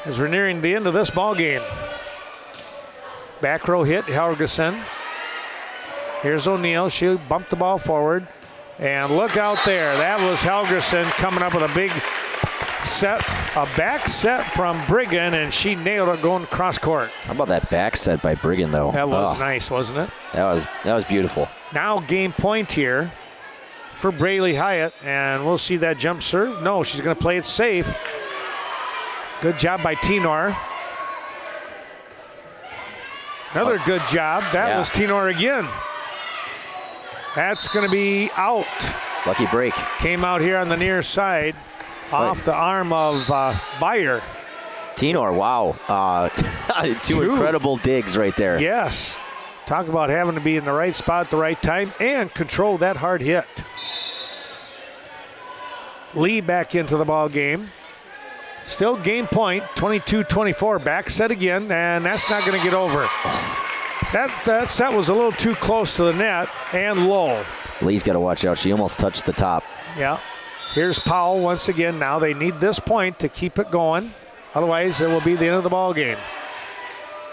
[SPEAKER 1] as we're nearing the end of this ball game. Back row hit, Helgeson. Here's O'Neal. She bumped the ball forward. And look out there. That was Helgeson coming up with a big set, a back set from Brigham, and she nailed it going cross court.
[SPEAKER 7] How about that back set by Brigham, though?
[SPEAKER 1] That was nice, wasn't it?
[SPEAKER 7] That was beautiful.
[SPEAKER 1] Now game point here for Braylee Hyatt, and we'll see that jump serve. No, she's going to play it safe. Good job by Tenor. Another good job. That was Tenor again. That's going to be out.
[SPEAKER 7] Lucky break.
[SPEAKER 1] Came out here on the near side off the arm of Byer.
[SPEAKER 7] Tenor, wow. Two incredible digs right there.
[SPEAKER 1] Yes. Talk about having to be in the right spot at the right time and control that hard hit. Lee back into the ball game. Still game point, 22-24. Back set again, and that's not going to get over. That was a little too close to the net and low.
[SPEAKER 7] Lee's got to watch out. She almost touched the top.
[SPEAKER 1] Yeah. Here's Powell once again. Now they need this point to keep it going. Otherwise, it will be the end of the ball game.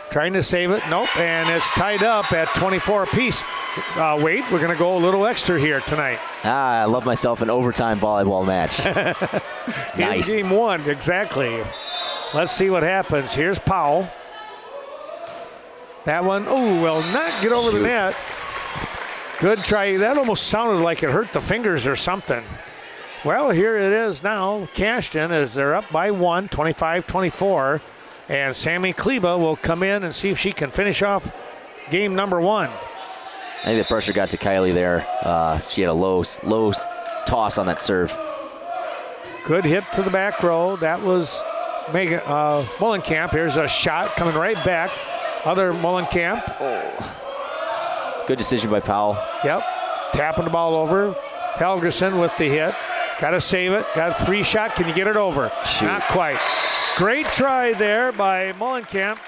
[SPEAKER 1] Trying to save it. Nope. And it's tied up at 24 apiece. Wait, we're going to go a little extra here tonight.
[SPEAKER 7] I love myself an overtime volleyball match. Nice.
[SPEAKER 1] Game one, exactly. Let's see what happens. Here's Powell. That one, will not get over the net. Good try. That almost sounded like it hurt the fingers or something. Well, here it is now. Cashton, as they're up by 1, 25-24. And Sammy Kleba will come in and see if she can finish off game number 1.
[SPEAKER 7] I think the pressure got to Kylie there. She had a low toss on that serve.
[SPEAKER 1] Good hit to the back row. That was Megan Mullenkamp. Here's a shot coming right back. Other Mullenkamp.
[SPEAKER 7] Oh. Good decision by Powell.
[SPEAKER 1] Yep. Tapping the ball over. Helgerson with the hit. Got to save it. Got a free shot. Can you get it over?
[SPEAKER 7] Shoot.
[SPEAKER 1] Not quite. Great try there by Mullenkamp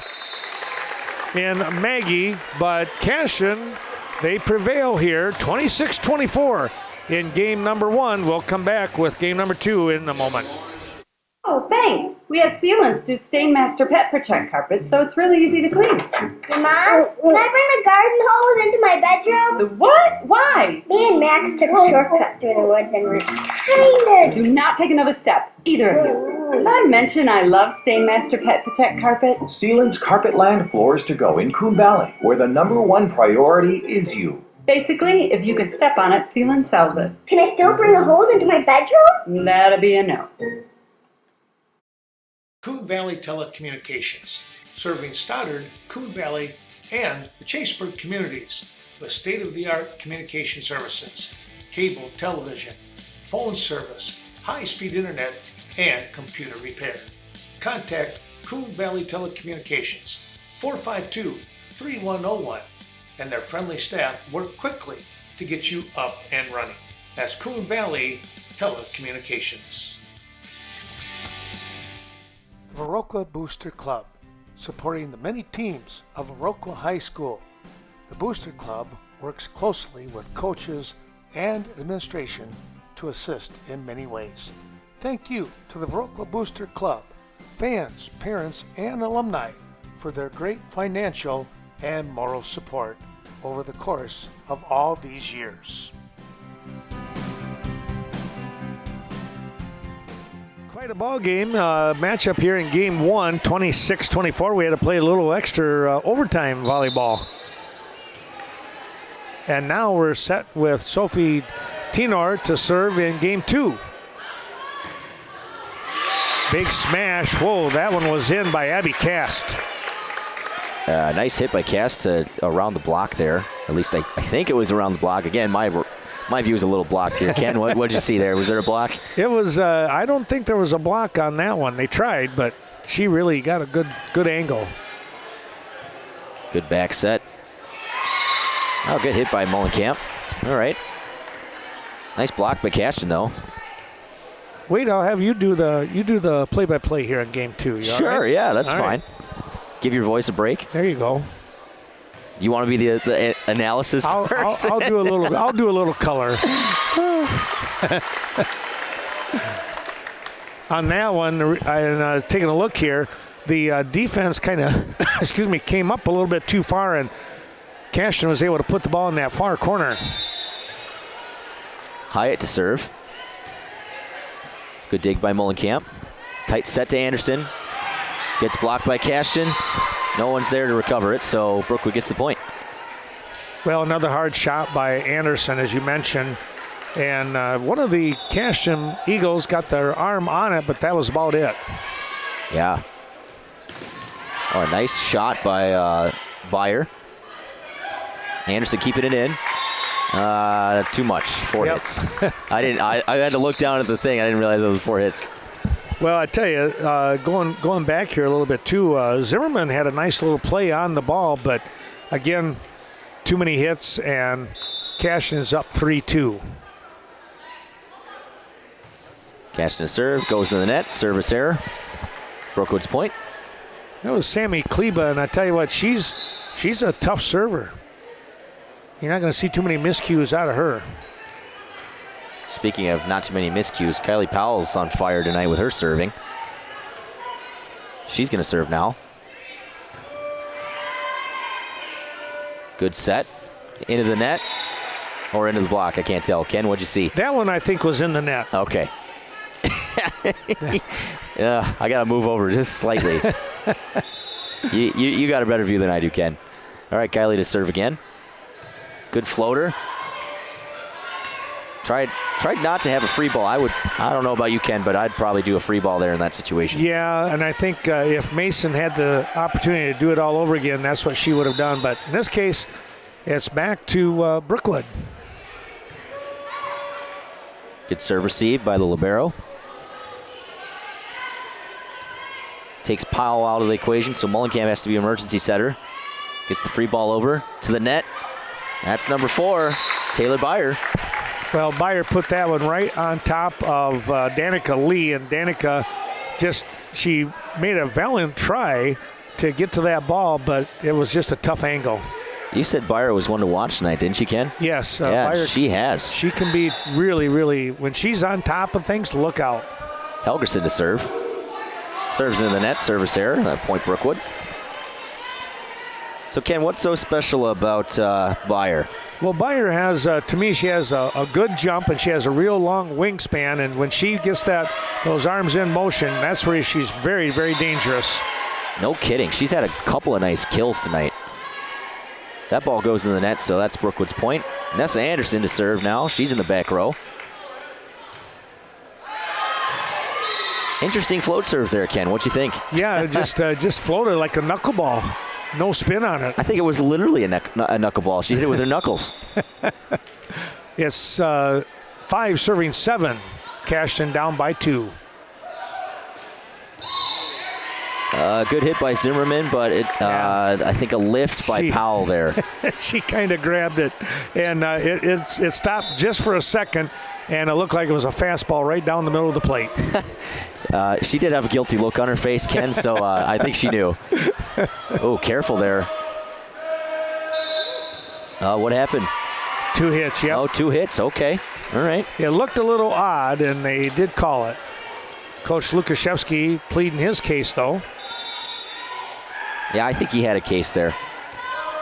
[SPEAKER 1] and Maggie, but Cashton, they prevail here, 26-24 in game number 1. We'll come back with game number 2 in a moment.
[SPEAKER 11] Oh, thanks. We had sealants do Stainmaster Pet Protect carpet, so it's really easy to clean.
[SPEAKER 12] Mom, can I bring the garden hose into my bedroom?
[SPEAKER 11] The what? Why?
[SPEAKER 12] Me and Max took a shortcut through the woods and we're kind
[SPEAKER 11] Do not take another step, either of you. Did I mention I love Stainmaster Pet Protect carpet?
[SPEAKER 13] Sealant's Carpet Land floors to go in Coon Valley, where the #1 priority is you.
[SPEAKER 11] Basically, if you could step on it, Sealant sells it.
[SPEAKER 12] Can I still bring the hose into my bedroom?
[SPEAKER 11] That'll be a no.
[SPEAKER 3] Coon Valley Telecommunications, serving Stoddard, Coon Valley, and the Chaseburg communities with state-of-the-art communication services, cable television, phone service, high-speed internet, and computer repair. Contact Coon Valley Telecommunications, 452-3101, and their friendly staff work quickly to get you up and running. That's Coon Valley Telecommunications.
[SPEAKER 1] Viroqua Booster Club, supporting the many teams of Viroqua High School. The Booster Club works closely with coaches and administration to assist in many ways. Thank you to the Viroqua Booster Club, fans, parents, and alumni for their great financial and moral support over the course of all these years. Quite a ball game matchup here in game 1, 26-24. We had to play a little extra overtime volleyball. And now we're set with Sophie Tenor to serve in game 2. Big smash. Whoa, that one was in by Abby Cast.
[SPEAKER 7] Nice hit by Cast around the block there. At least I think it was around the block. Again, my view is a little blocked here. Ken, what did you see there? Was there a block?
[SPEAKER 1] It was. I don't think there was a block on that one. They tried, but she really got a good angle.
[SPEAKER 7] Good back set. Oh, good hit by Mullenkamp. All right. Nice block by Cashton, though.
[SPEAKER 1] Wait, I'll have you do the play-by-play here in game 2.
[SPEAKER 7] Sure, right? Yeah, that's
[SPEAKER 1] all
[SPEAKER 7] fine.
[SPEAKER 1] Right.
[SPEAKER 7] Give your voice a break.
[SPEAKER 1] There you go.
[SPEAKER 7] You want to be the analysis person?
[SPEAKER 1] I'll do a little color. On that one, and taking a look here, the defense kind of, came up a little bit too far, and Cashton was able to put the ball in that far corner.
[SPEAKER 7] Hyatt to serve. Good dig by Mullenkamp. Tight set to Anderson. Gets blocked by Cashton. No one's there to recover it, so Brookwood gets the point.
[SPEAKER 1] Well, another hard shot by Anderson, as you mentioned. And one of the Cashton Eagles got their arm on it, but that was about it.
[SPEAKER 7] Yeah. Oh, a nice shot by Beyer. Anderson keeping it in. Too much. 4 hits. I had to look down at the thing. I didn't realize it was 4 hits.
[SPEAKER 1] Well, I tell you, going back here a little bit too, Zimmerman had a nice little play on the ball, but again, too many hits, and Cashton is up 3-2.
[SPEAKER 7] Cashton serve, goes to the net, service error. Brookwood's point.
[SPEAKER 1] That was Sammy Kleba, and I tell you what, she's a tough server. You're not going to see too many miscues out of her.
[SPEAKER 7] Speaking of not too many miscues, Kylie Powell's on fire tonight with her serving. She's going to serve now. Good set. Into the net or into the block, I can't tell. Ken, what'd you see?
[SPEAKER 1] That one I think was in the net.
[SPEAKER 7] Okay. Yeah, I got to move over just slightly. You got a better view than I do, Ken. All right, Kylie to serve again. Good floater. Tried not to have a free ball. I don't know about you, Ken, but I'd probably do a free ball there in that situation.
[SPEAKER 1] Yeah, and I think if Mason had the opportunity to do it all over again, that's what she would have done. But in this case, it's back to Brookwood.
[SPEAKER 7] Good serve received by the libero. Takes Powell out of the equation, so Mullenkamp has to be emergency setter. Gets the free ball over to the net. That's number 4, Taylor Byer.
[SPEAKER 1] Well, Byer put that one right on top of Danica Lee, and Danica she made a valiant try to get to that ball, but it was just a tough angle.
[SPEAKER 7] You said Byer was one to watch tonight, didn't you, Ken?
[SPEAKER 1] Yes.
[SPEAKER 7] Byer, she has.
[SPEAKER 1] She can be really, really, when she's on top of things, look out.
[SPEAKER 7] Helgerson to serve. Serves into the net, service error, point Brookwood. So, Ken, what's so special about Byer?
[SPEAKER 1] Well, Byer has, to me, she has a good jump, and she has a real long wingspan, and when she gets those arms in motion, that's where she's very, very dangerous.
[SPEAKER 7] No kidding. She's had a couple of nice kills tonight. That ball goes in the net, so that's Brookwood's point. Nessa Anderson to serve now. She's in the back row. Interesting float serve there, Ken. What you think?
[SPEAKER 1] Yeah, it just floated like a knuckleball. No spin on it.
[SPEAKER 7] I think it was literally a knuckleball. She hit it with her knuckles.
[SPEAKER 1] It's 5 serving 7. Cashton down by 2.
[SPEAKER 7] Good hit by Zimmerman, but I think a lift by Powell there.
[SPEAKER 1] She kind of grabbed it, and it stopped just for a second, and it looked like it was a fastball right down the middle of the plate.
[SPEAKER 7] She did have a guilty look on her face, Ken, so I think she knew. Oh, careful there. What happened?
[SPEAKER 1] 2 hits, yeah.
[SPEAKER 7] Oh, 2 hits, okay. All right.
[SPEAKER 1] It looked a little odd, and they did call it. Coach Lukashevsky pleading his case, though.
[SPEAKER 7] Yeah, I think he had a case there.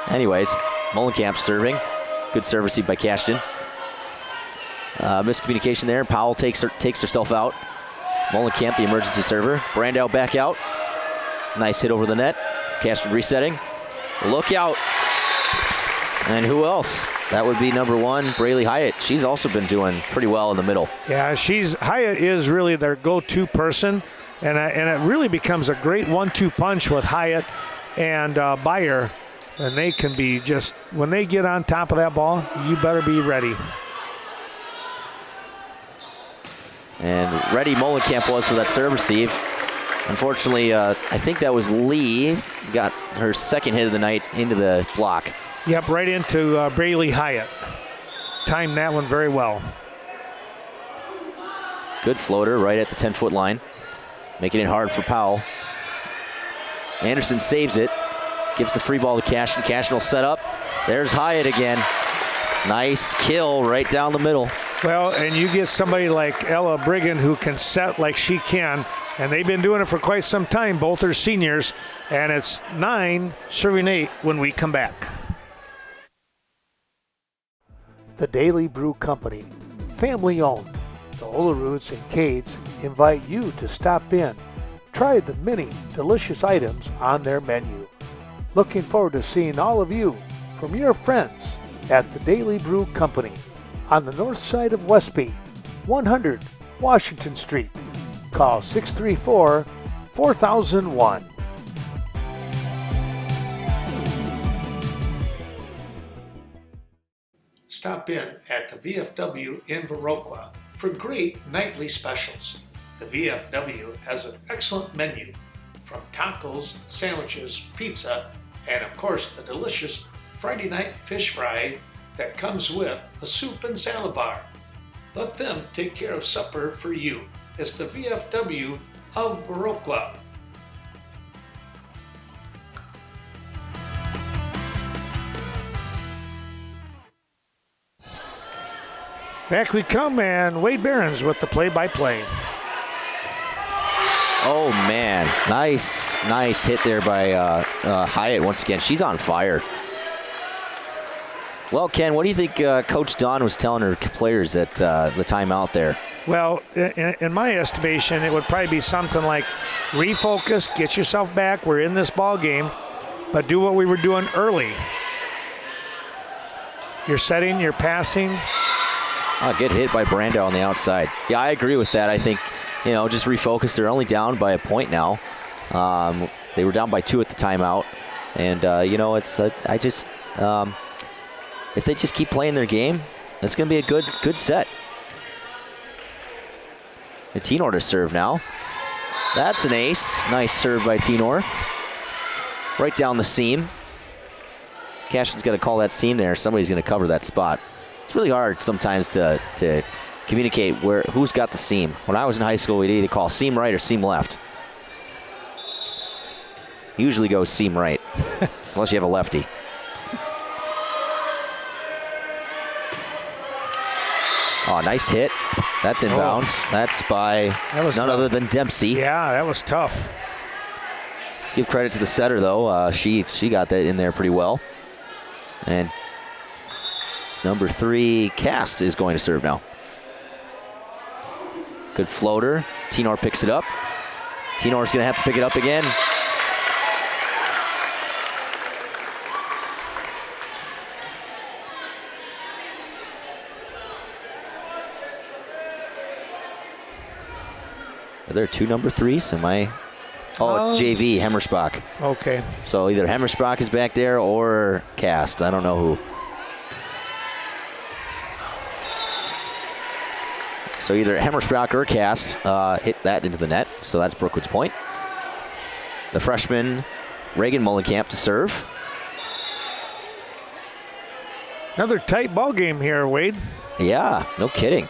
[SPEAKER 7] Anyways, Mullenkamp serving. Good service by Cashton. Miscommunication there. Powell takes herself out. Mullenkamp, the emergency server. Brandow back out. Nice hit over the net. Cashton resetting. Look out. And who else? That would be number 1, Braylee Hyatt. She's also been doing pretty well in the middle.
[SPEAKER 1] Yeah, Hyatt is really their go-to person, and it really becomes a great 1-2 punch with Hyatt and Byer, and they can be just, when they get on top of that ball, you better be ready.
[SPEAKER 7] And ready Mullenkamp was for that serve receive. Unfortunately, I think that was Lee. Got her second hit of the night into the block.
[SPEAKER 1] Yep, right into Braylee Hyatt. Timed that one very well.
[SPEAKER 7] Good floater right at the 10-foot line. Making it hard for Powell. Anderson saves it. Gives the free ball to Cashton. Cashton will set up. There's Hyatt again. Nice kill right down the middle.
[SPEAKER 1] Well, and you get somebody like Ella Brigham who can set like she can, and they've been doing it for quite some time. Both are seniors, and it's 9 serving 8 when we come back. The Daily Brew Company, family owned. The Oleroots and Cades invite you to stop in. Try the many delicious items on their menu. Looking forward to seeing all of you from your friends at the Daily Brew Company on the north side of Westby, 100 Washington Street. Call 634-4001. Stop in at the VFW in Viroqua for great nightly specials. The VFW has an excellent menu from tacos, sandwiches, pizza, and of course the delicious Friday night fish fry that comes with a soup and salad bar. Let them take care of supper for you. It's the VFW of Viroqua. Back we come, and Wade Behrens with the play-by-play.
[SPEAKER 7] Oh, man. Nice hit there by Hyatt once again. She's on fire. Well, Ken, what do you think Coach Don was telling her players at the timeout there?
[SPEAKER 1] Well, in my estimation, it would probably be something like refocus, get yourself back. We're in this ball game, but do what we were doing early. You're setting, you're passing.
[SPEAKER 7] Oh, good hit by Brando on the outside. Yeah, I agree with that. I think, just refocus. They're only down by a point now. They were down by 2 at the timeout. And, if they just keep playing their game, it's going to be a good set. And Tenor to serve now. That's an ace. Nice serve by Tenor. Right down the seam. Cashton's got to call that seam there. Somebody's going to cover that spot. It's really hard sometimes to communicate who's got the seam. When I was in high school, we'd either call seam right or seam left. Usually goes seam right, unless you have a lefty. Oh, nice hit. That's inbounds. That's by none other than Dempsey.
[SPEAKER 1] Yeah, that was tough.
[SPEAKER 7] Give credit to the setter, though. She got that in there pretty well. And number 3, Cast, is going to serve now. Good floater. Tenor picks it up. Tenor's going to have to pick it up again. Are there 2 number 3s? It's JV, Hemmersbach.
[SPEAKER 1] Okay.
[SPEAKER 7] So either Hemmersbach is back there or Cast. I don't know who. So either Hemmersbach or Cast hit that into the net. So that's Brookwood's point. The freshman, Reagan Mullenkamp, to serve.
[SPEAKER 1] Another tight ball game here, Wade.
[SPEAKER 7] Yeah, no kidding.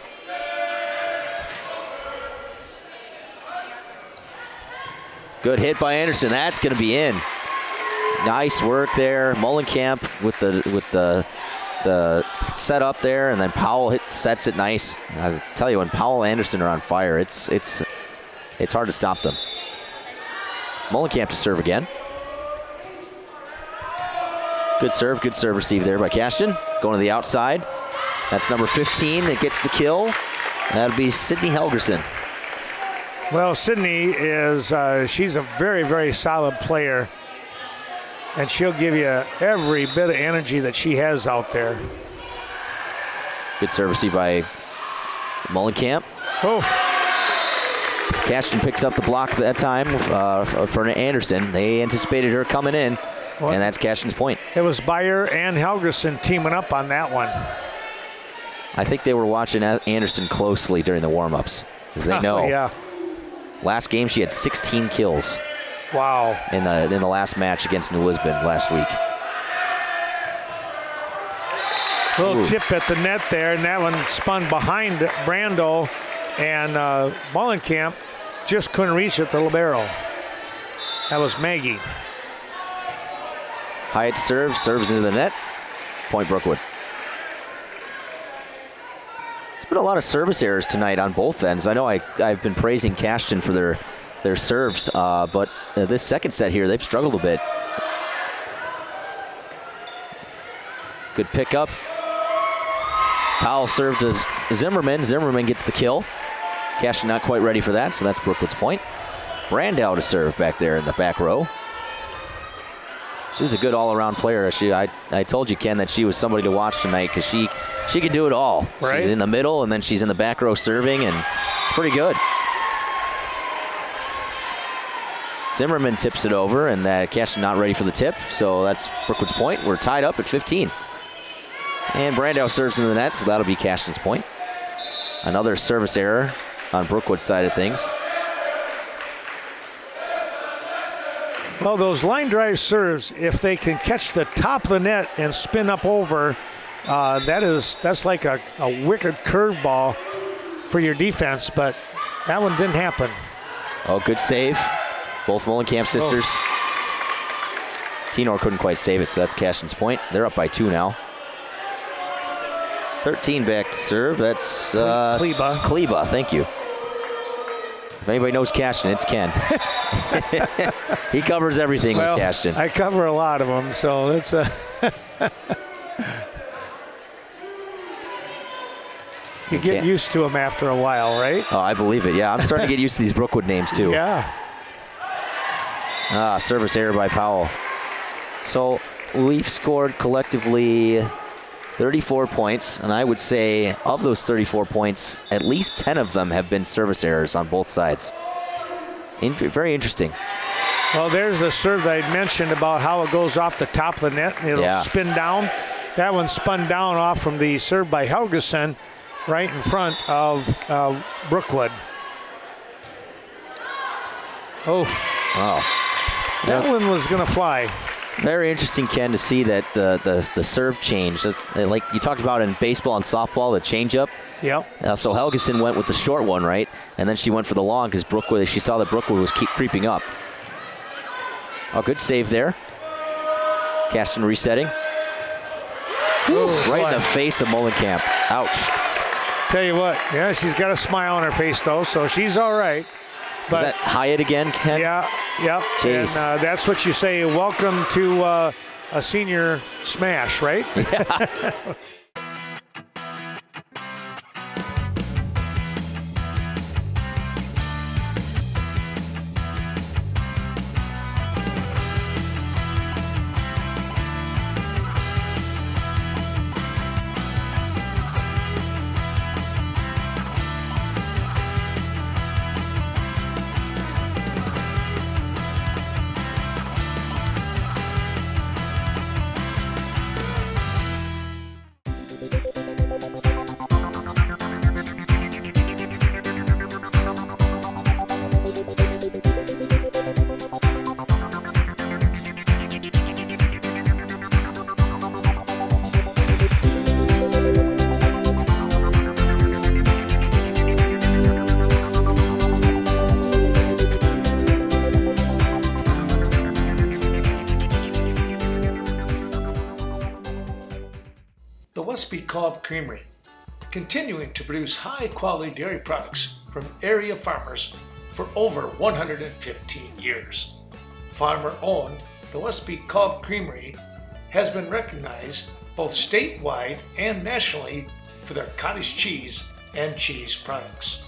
[SPEAKER 7] Good hit by Anderson. That's going to be in. Nice work there. Mullenkamp with the setup there, and then Powell sets it nice. I tell you, when Powell and Anderson are on fire, it's hard to stop them. Mullenkamp to serve again. Good serve receive there by Cashton. Going to the outside. That's number 15 that gets the kill. That'll be Sydney Helgerson.
[SPEAKER 1] Well, Sydney is, she's a very, very solid player. And she'll give you every bit of energy that she has out there.
[SPEAKER 7] Good service by Mullenkamp.
[SPEAKER 1] Oh.
[SPEAKER 7] Cashton picks up the block that time for Anderson. They anticipated her coming in, and that's Cashton's point.
[SPEAKER 1] It was Byer and Helgerson teaming up on that one.
[SPEAKER 7] I think they were watching Anderson closely during the warm-ups, because they know.
[SPEAKER 1] Yeah.
[SPEAKER 7] Last game, she had 16 kills.
[SPEAKER 1] Wow.
[SPEAKER 7] In the last match against New Lisbon last week.
[SPEAKER 1] Little tip at the net there, and that one spun behind Brando, and Mullenkamp just couldn't reach it, the libero. That was Maggie.
[SPEAKER 7] Hyatt serves into the net. Point Brookwood. Been a lot of service errors tonight on both ends. I know I've been praising Cashton for their serves, but this second set here, they've struggled a bit. Good pickup. Powell served as Zimmerman. Zimmerman gets the kill. Cashton not quite ready for that, so that's Brookwood's point. Brandau to serve back there in the back row. She's a good all-around player. I told you, Ken, that she was somebody to watch tonight because she can do it all.
[SPEAKER 1] Right.
[SPEAKER 7] She's in the middle, and then she's in the back row serving, and it's pretty good. Zimmerman tips it over, and Cashton not ready for the tip, so that's Brookwood's point. We're tied up at 15. And Brandau serves into the net, so that'll be Cashton's point. Another service error on Brookwood's side of things.
[SPEAKER 1] Well, those line drive serves, if they can catch the top of the net and spin up over, that's like a wicked curveball for your defense, but that one didn't happen.
[SPEAKER 7] Oh, good save. Both Mullenkamp sisters. Tenor couldn't quite save it, so that's Cashton's point. They're up by 2 now. 13 back to serve. That's Kleba. Thank you. If anybody knows Cashton, it's Ken. He covers everything with Cashton.
[SPEAKER 1] I cover a lot of them, so it's you get used to them after a while, right?
[SPEAKER 7] Oh, I believe it. Yeah, I'm starting to get used to these Brookwood names too.
[SPEAKER 1] Yeah.
[SPEAKER 7] Service error by Powell. So we've scored collectively 34 points, and I would say of those 34 points, at least 10 of them have been service errors on both sides. Very interesting.
[SPEAKER 1] Well, there's the serve that I mentioned about how it goes off the top of the net and it'll spin down. That one spun down off from the serve by Helgeson right in front of Brookwood. Oh.
[SPEAKER 7] Wow.
[SPEAKER 1] That one was going to fly.
[SPEAKER 7] Very interesting, Ken, to see that the serve change. That's like you talked about in baseball and softball, the changeup.
[SPEAKER 1] Yep.
[SPEAKER 7] So Helgeson went with the short one, right? And then she went for the long because Brookwood. She saw that Brookwood was creeping up. Oh, good save there. Cashton resetting. Ooh, right in the face of Molenkamp. Ouch.
[SPEAKER 1] Tell you what, yeah, she's got a smile on her face though, so she's all right. But
[SPEAKER 7] is that Hyatt again, Ken?
[SPEAKER 1] Yeah, yep.
[SPEAKER 7] Jeez.
[SPEAKER 1] And that's what you say. Welcome to a senior smash, right?
[SPEAKER 7] Yeah.
[SPEAKER 3] Co-op Creamery, continuing to produce high-quality dairy products from area farmers for over 115 years. Farmer-owned, the Westby Co-op Creamery has been recognized both statewide and nationally for their cottage cheese and cheese products.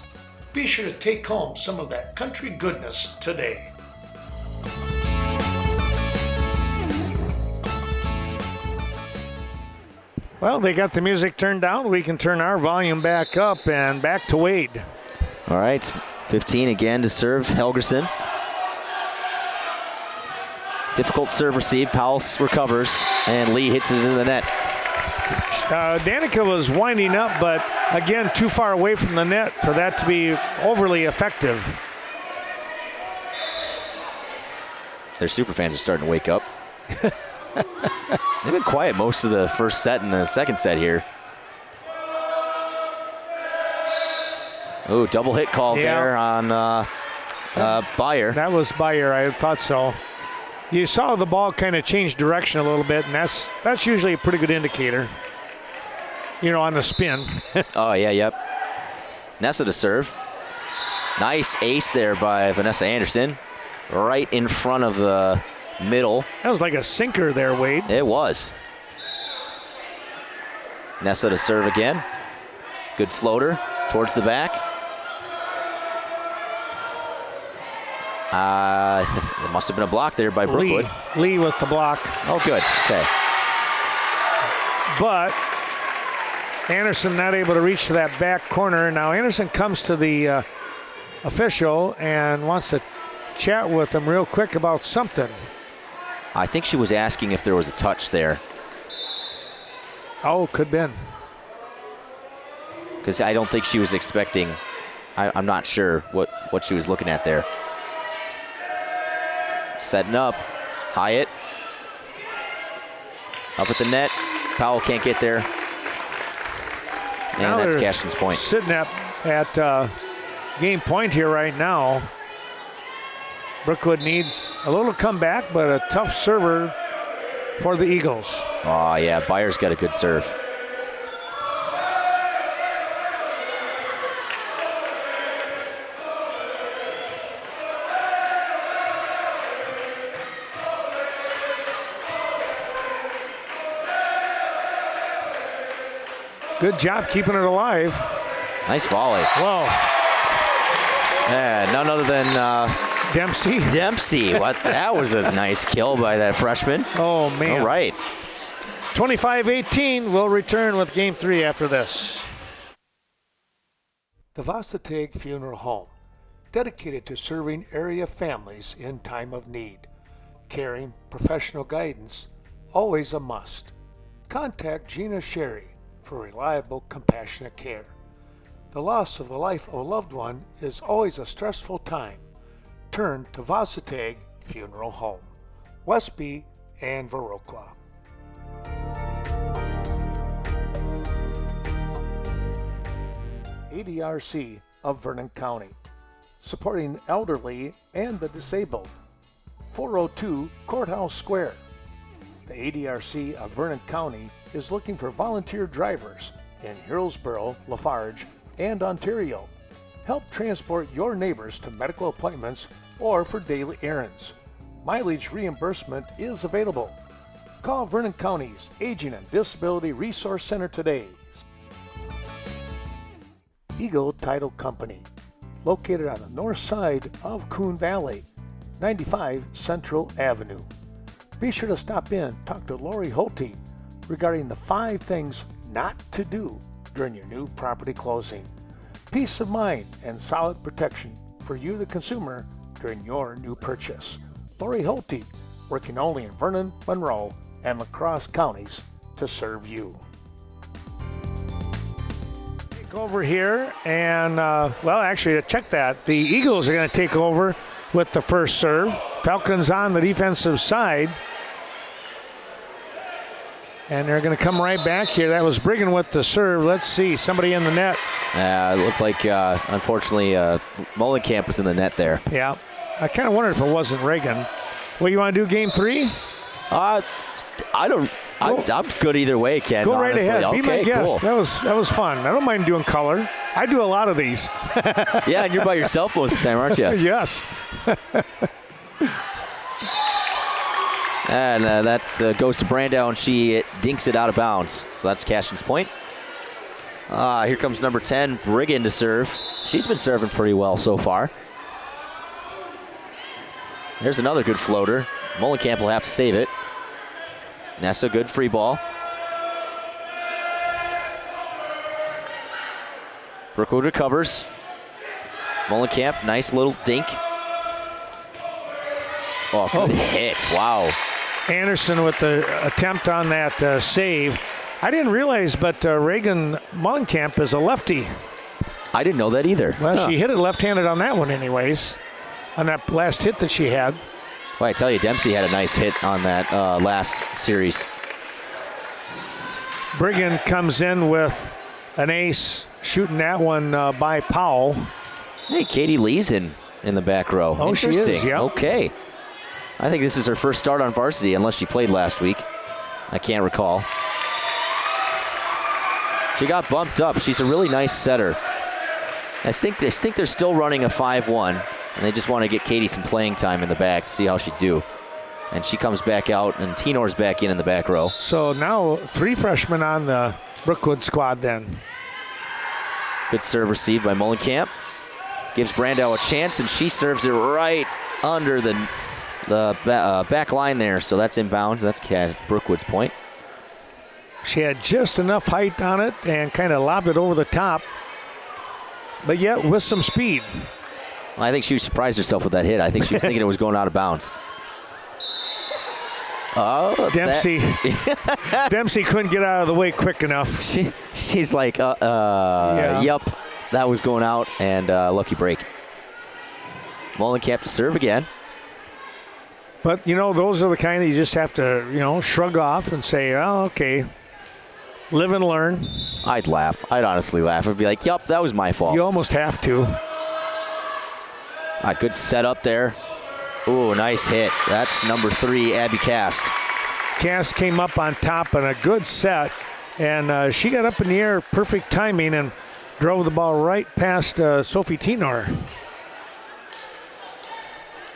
[SPEAKER 3] Be sure to take home some of that country goodness today.
[SPEAKER 1] Well, they got the music turned down. We can turn our volume back up and back to Wade.
[SPEAKER 7] All right, 15 again to serve Helgeson. Difficult serve receive. Powell recovers, and Lee hits it into the net.
[SPEAKER 1] Danica was winding up, but again, too far away from the net for that to be overly effective.
[SPEAKER 7] Their superfans are starting to wake up. They've been quiet most of the first set and the second set here. Oh, double hit called there on Byer.
[SPEAKER 1] That was Byer, I thought so. You saw the ball kind of change direction a little bit, and that's usually a pretty good indicator. You know, on the spin.
[SPEAKER 7] Oh, yeah, yep. Nessa to serve. Nice ace there by Vanessa Anderson. Right in front of the middle.
[SPEAKER 1] That was like a sinker there, Wade.
[SPEAKER 7] It was. Nessa to serve again. Good floater towards the back. It must have been a block there by Brookwood.
[SPEAKER 1] Lee with the block.
[SPEAKER 7] Oh, good. Okay.
[SPEAKER 1] But Anderson not able to reach to that back corner. Now Anderson comes to the official and wants to chat with him real quick about something.
[SPEAKER 7] I think she was asking if there was a touch there.
[SPEAKER 1] Oh, could have been.
[SPEAKER 7] Because I don't think she was expecting, I'm not sure what she was looking at there. Setting up. Hyatt. Up at the net. Powell can't get there. And
[SPEAKER 1] now
[SPEAKER 7] that's Cashton's point.
[SPEAKER 1] Sitting at game point here right now. Brookwood needs a little comeback, but a tough server for the Eagles.
[SPEAKER 7] Oh, yeah, Byer's got a good serve.
[SPEAKER 1] Good job keeping it alive.
[SPEAKER 7] Nice volley.
[SPEAKER 1] Whoa.
[SPEAKER 7] Yeah, none other than
[SPEAKER 1] Dempsey.
[SPEAKER 7] What? That was a nice kill by that freshman.
[SPEAKER 1] Oh, man.
[SPEAKER 7] All right.
[SPEAKER 1] 25-18. We'll return with Game 3 after this.
[SPEAKER 3] The Varsity Funeral Home, dedicated to serving area families in time of need. Caring, professional guidance, always a must. Contact Gina Sherry for reliable, compassionate care. The loss of the life of a loved one is always a stressful time. Turn to Varsity Funeral Home, Westby and Viroqua. ADRC of Vernon County, supporting elderly and the disabled. 402 Courthouse Square. The ADRC of Vernon County is looking for volunteer drivers in Hillsborough, Lafarge, and Ontario. Help transport your neighbors to medical appointments or for daily errands. Mileage reimbursement is available. Call Vernon County's Aging and Disability Resource Center today. Eagle Title Company, located on the north side of Coon Valley, 95 Central Avenue. Be sure to stop in, talk to Lori Holte regarding the 5 things not to do during your new property closing. Peace of mind and solid protection for you, the consumer, during your new purchase. Lori Holte, working only in Vernon, Monroe, and La Crosse counties to serve you.
[SPEAKER 1] Over here, and actually, to check that, the Eagles are going to take over with the first serve. Falcons on the defensive side, and they're going to come right back here. That was Brigham with the serve. Let's see, somebody in the net.
[SPEAKER 7] It looked like, unfortunately, Mullenkamp was in the net there.
[SPEAKER 1] Yeah, I kind of wondered if it wasn't Reagan. What, you want to do Game 3?
[SPEAKER 7] I'm good either way, Ken.
[SPEAKER 1] Go right
[SPEAKER 7] honestly.
[SPEAKER 1] ahead.
[SPEAKER 7] Okay,
[SPEAKER 1] Be my guest.
[SPEAKER 7] Cool.
[SPEAKER 1] That was fun. I don't mind doing color. I do a lot of these.
[SPEAKER 7] Yeah, and you're by yourself most of the time, aren't you?
[SPEAKER 1] Yes.
[SPEAKER 7] And that goes to Brandow, and she dinks it out of bounds. So that's Cashton's point. Here comes number 10, Brigham to serve. She's been serving pretty well so far. There's another good floater. Mullenkamp will have to save it. Nessa, good free ball. Brookwood recovers. Mullenkamp, nice little dink. Oh, good hit. Wow.
[SPEAKER 1] Anderson with the attempt on that save. I didn't realize, but Reagan Mullenkamp is a lefty.
[SPEAKER 7] I didn't know that either.
[SPEAKER 1] Well, she hit it left-handed on that one anyways, on that last hit that she had.
[SPEAKER 7] Well, I tell you, Dempsey had a nice hit on that last series.
[SPEAKER 1] Brigham comes in with an ace, shooting that one by Powell.
[SPEAKER 7] Hey, Katie Lee's in the back row.
[SPEAKER 1] Oh, she is, yeah.
[SPEAKER 7] Okay. I think this is her first start on varsity, unless she played last week. I can't recall. She got bumped up. She's a really nice setter. I think they're still running a 5-1. And they just want to get Katie some playing time in the back to see how she'd do. And she comes back out, and Tenor's back in the back row.
[SPEAKER 1] So now 3 freshmen on the Brookwood squad then.
[SPEAKER 7] Good serve received by Mullenkamp. Gives Brandow a chance, and she serves it right under the back line there. So that's inbounds. That's Brookwood's point.
[SPEAKER 1] She had just enough height on it and kind of lobbed it over the top, but yet with some speed.
[SPEAKER 7] I think she surprised herself with that hit. I think she was thinking it was going out of bounds. Oh,
[SPEAKER 1] Dempsey. Dempsey couldn't get out of the way quick enough.
[SPEAKER 7] She's like, Yep, that was going out, and lucky break. Mullenkamp to serve again.
[SPEAKER 1] But, those are the kind that you just have to, shrug off and say, oh, okay, live and learn.
[SPEAKER 7] I'd laugh. I'd honestly laugh. I'd be like, yep, that was my fault.
[SPEAKER 1] You almost have to.
[SPEAKER 7] Good setup there. Ooh, nice hit. That's number 3, Abby Cast.
[SPEAKER 1] Cast came up on top in a good set, and she got up in the air, perfect timing, and drove the ball right past Sophie Tenor.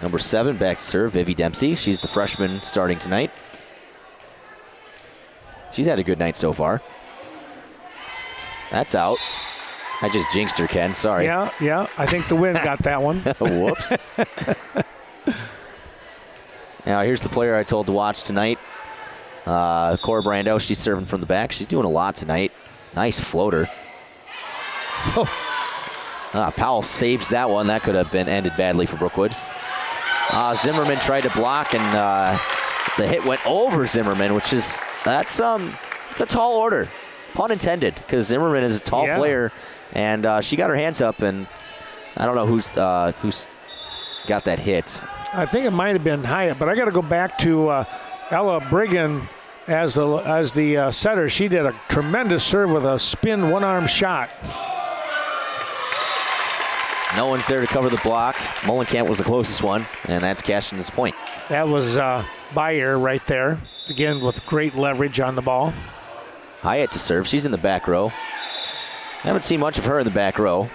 [SPEAKER 7] Number 7, back to serve, Vivi Dempsey. She's the freshman starting tonight. She's had a good night so far. That's out. I just jinxed her, Ken. Sorry.
[SPEAKER 1] Yeah. I think the wind got that one.
[SPEAKER 7] Whoops. Now, here's the player I told to watch tonight. Cora Brando, she's serving from the back. She's doing a lot tonight. Nice floater. Powell saves that one. That could have been ended badly for Brookwood. Zimmerman tried to block, and the hit went over Zimmerman, which is, it's a tall order. Pun intended, because Zimmerman is a tall player, and she got her hands up, and I don't know who's got that hit.
[SPEAKER 1] I think it might have been Hyatt, but I got to go back to Ella Brigham as the setter. She did a tremendous serve with a spin one-arm shot.
[SPEAKER 7] No one's there to cover the block. Mullenkamp was the closest one, and that's Cashton's point.
[SPEAKER 1] That was Bayer right there, again with great leverage on the ball.
[SPEAKER 7] Hyatt to serve. She's in the back row. I haven't seen much of her in the back row.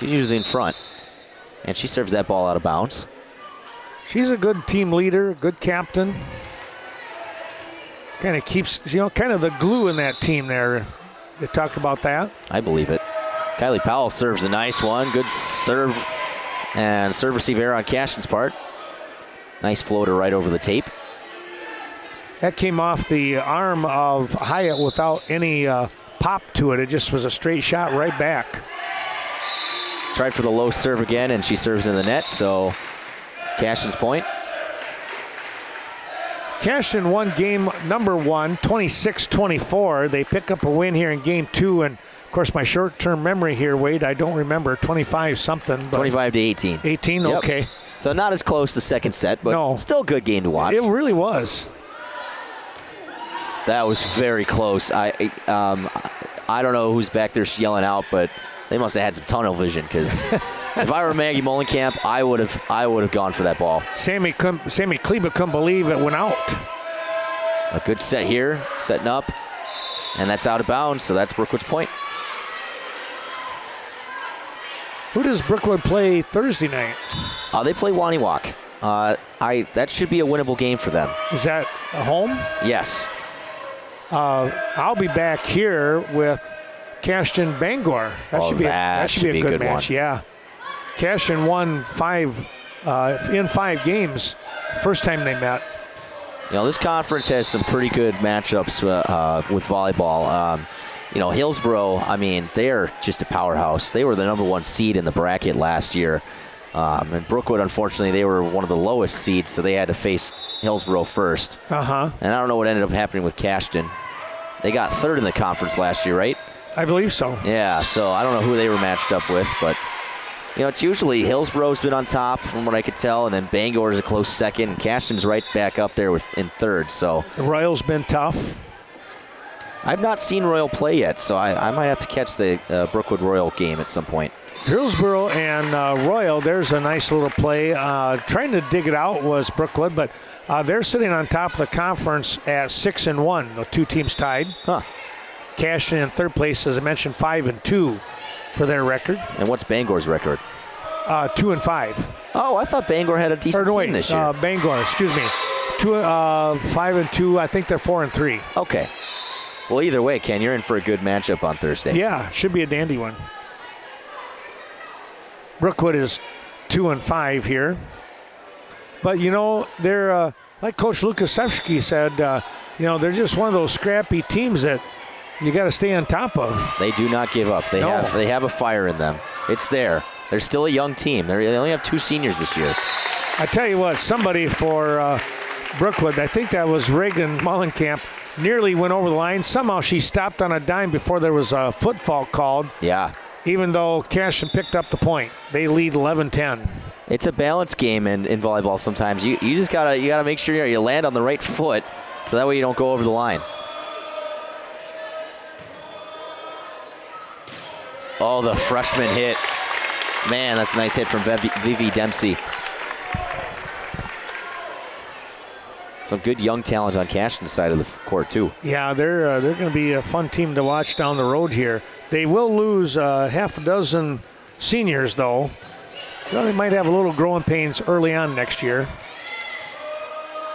[SPEAKER 7] She's usually in front, and she serves that ball out of bounds.
[SPEAKER 1] She's a good team leader, good captain. Kind of keeps, kind of the glue in that team there. You talk about that?
[SPEAKER 7] I believe it. Kylie Powell serves a nice one. Good serve and serve receive error on Cashton's part. Nice floater right over the tape.
[SPEAKER 1] That came off the arm of Hyatt without any pop to it. It just was a straight shot right back.
[SPEAKER 7] Tried for the low serve again, and she serves in the net, so Cashton's point.
[SPEAKER 1] Cashton won game number 1, 26-24. They pick up a win here in game 2, and of course my short-term memory here, Wade, I don't remember, 25-something.
[SPEAKER 7] 25-18.
[SPEAKER 1] 18, yep. Okay.
[SPEAKER 7] So not as close the second set, but still a good game to watch.
[SPEAKER 1] It really was.
[SPEAKER 7] That was very close. I don't know who's back there yelling out, but they must have had some tunnel vision, because if I were Maggie Mullenkamp, I would have gone for that ball.
[SPEAKER 1] Sammy Kleba couldn't believe it went out.
[SPEAKER 7] A good set here, setting up, and that's out of bounds, so that's Brookwood's point.
[SPEAKER 1] Who does Brookwood play Thursday night?
[SPEAKER 7] They play Waniwak. That should be a winnable game for them.
[SPEAKER 1] Is that home?
[SPEAKER 7] Yes.
[SPEAKER 1] I'll be back here with Cashton Bangor. That should be a good match. One. Yeah. Cashton won in 5 games. First time they met.
[SPEAKER 7] This conference has some pretty good matchups with volleyball. Hillsboro, they're just a powerhouse. They were the number 1 seed in the bracket last year. And Brookwood, unfortunately, they were one of the lowest seeds, so they had to face Hillsboro first.
[SPEAKER 1] Uh-huh.
[SPEAKER 7] And I don't know what ended up happening with Cashton. They got 3rd in the conference last year, right?
[SPEAKER 1] I believe so.
[SPEAKER 7] Yeah, so I don't know who they were matched up with, but it's usually Hillsboro's been on top from what I could tell, and then Bangor's a close second, and Cashton's right back up there in 3rd. So
[SPEAKER 1] the Royal's been tough.
[SPEAKER 7] I've not seen Royal play yet, so I might have to catch the Brookwood Royal game at some point.
[SPEAKER 1] Hillsboro and Royal, there's a nice little play. Trying to dig it out was Brookwood, but they're sitting on top of the conference at 6-1. The 2 teams tied.
[SPEAKER 7] Huh.
[SPEAKER 1] Cashton in 3rd place, as I mentioned, 5-2 for their record.
[SPEAKER 7] And what's Bangor's record?
[SPEAKER 1] 2-5.
[SPEAKER 7] Oh, I thought Bangor had a decent team this year.
[SPEAKER 1] Bangor, excuse me. 5-2. I think they're 4-3.
[SPEAKER 7] Okay. Well, either way, Ken, you're in for a good matchup on Thursday.
[SPEAKER 1] Yeah, should be a dandy one. Brookwood is 2-5 here. But, they're, like Coach Lukaszewski said, they're just one of those scrappy teams that you got to stay on top of.
[SPEAKER 7] They do not give up. They have a fire in them. It's there. They're still a young team. They only have 2 seniors this year.
[SPEAKER 1] I tell you what, somebody for Brookwood, I think that was Reagan Mullenkamp, nearly went over the line. Somehow she stopped on a dime before there was a foot fault called.
[SPEAKER 7] Yeah.
[SPEAKER 1] Even though Cashton picked up the point. They lead 11-10.
[SPEAKER 7] It's a balance game in volleyball sometimes. You just gotta make sure you land on the right foot so that way you don't go over the line. Oh, the freshman hit. Man, that's a nice hit from Vivi Dempsey. Some good young talent on Cashton's side of the court, too.
[SPEAKER 1] Yeah, they're going to be a fun team to watch down the road here. They will lose half a dozen seniors, though. They might have a little growing pains early on next year.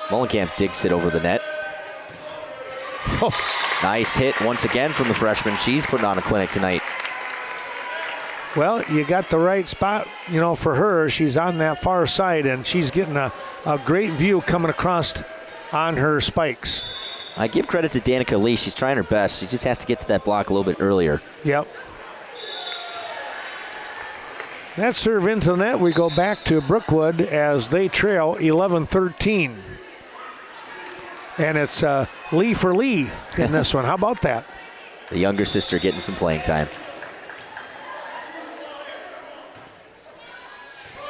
[SPEAKER 7] Mullenkamp digs it over the net. Oh. Nice hit once again from the freshman. She's putting on a clinic tonight.
[SPEAKER 1] Well, you got the right spot, for her. She's on that far side, and she's getting a great view coming across on her spikes.
[SPEAKER 7] I give credit to Danica Lee. She's trying her best. She just has to get to that block a little bit earlier.
[SPEAKER 1] Yep. That serve into the net. We go back to Brookwood as they trail 11-13. And it's Lee for Lee in this one. How about that?
[SPEAKER 7] The younger sister getting some playing time.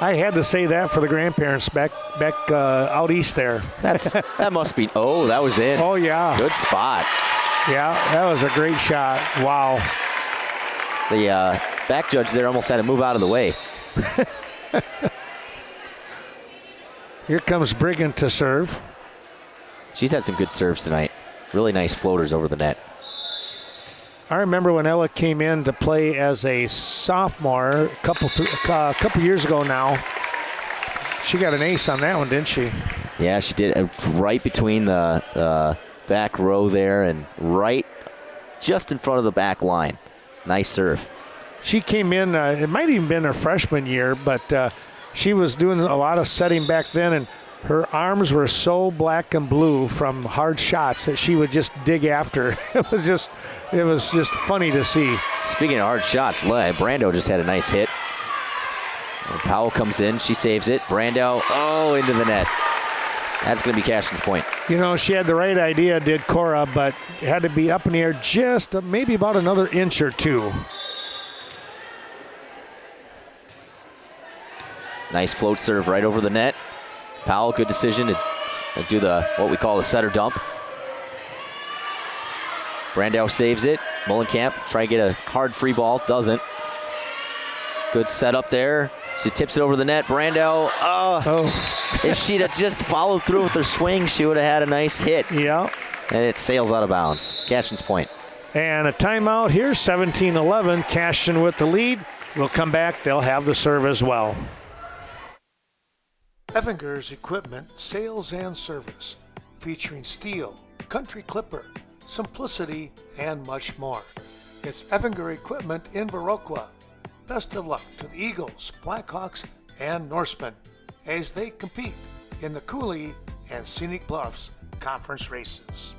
[SPEAKER 1] I had to say that for the grandparents back out east there.
[SPEAKER 7] That must be. Oh, that was in.
[SPEAKER 1] Oh, yeah.
[SPEAKER 7] Good spot.
[SPEAKER 1] Yeah, that was a great shot. Wow.
[SPEAKER 7] The back judge there almost had to move out of the way.
[SPEAKER 1] Here comes Brigant to serve.
[SPEAKER 7] She's had some good serves tonight. Really nice floaters over the net.
[SPEAKER 1] I remember when Ella came in to play as a sophomore a couple years ago now. She got an ace on that one, didn't she?
[SPEAKER 7] Yeah, she did. Right between the back row there and right just in front of the back line. Nice serve.
[SPEAKER 1] She came in, it might even been her freshman year, but she was doing a lot of setting back then, and her arms were so black and blue from hard shots that she would just dig after. It was just funny to see.
[SPEAKER 7] Speaking of hard shots, Brando just had a nice hit. Powell comes in, she saves it. Brando, into the net. That's going to be Cashton's point.
[SPEAKER 1] You know, she had the right idea, did Cora, but it had to be up in the air just maybe about another inch or two.
[SPEAKER 7] Nice float serve right over the net. Powell, good decision to do what we call the setter dump. Brandau saves it. Mullenkamp try to get a hard free ball, doesn't. Good setup there. She tips it over the net. Brandau, if she'd have just followed through with her swing, she would have had a nice hit.
[SPEAKER 1] Yeah.
[SPEAKER 7] And it sails out of bounds. Cashton's point.
[SPEAKER 1] And a timeout here, 17-11. Cashton with the lead. We'll come back. They'll have the serve as well. Evinger's Equipment Sales and Service, featuring steel, country clipper, simplicity, and much more. It's Evinger Equipment in Viroqua. Best of luck to the Eagles, Blackhawks, and Norsemen as they compete in the Cooley and Scenic Bluffs conference races.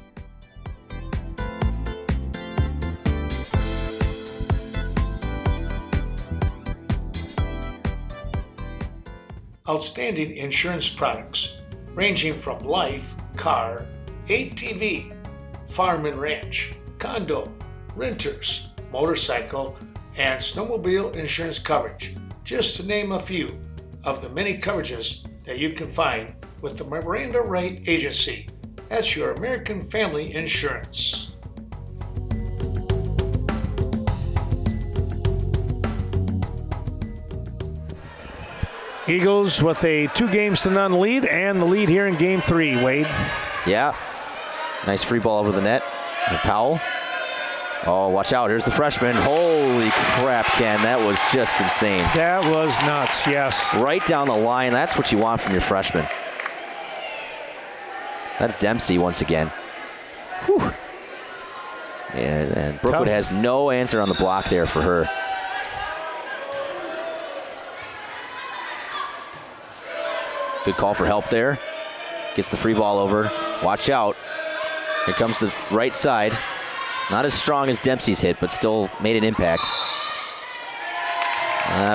[SPEAKER 1] Outstanding insurance products ranging from life, car, ATV, farm and ranch, condo, renters, motorcycle, and snowmobile insurance coverage, just to name a few of the many coverages that you can find with the Miranda Wright Agency. That's your American Family Insurance. Eagles with a 2-0 lead and the lead here in game 3, Wade.
[SPEAKER 7] Yeah. Nice free ball over the net. And Powell. Oh, watch out. Here's the freshman. Holy crap, Ken. That was just insane.
[SPEAKER 1] That was nuts, yes.
[SPEAKER 7] Right down the line. That's what you want from your freshman. That's Dempsey once again. Whew. And Brookwood has no answer on the block there for her. Good call for help there. Gets the free ball over. Watch out. Here comes the right side. Not as strong as Dempsey's hit, but still made an impact.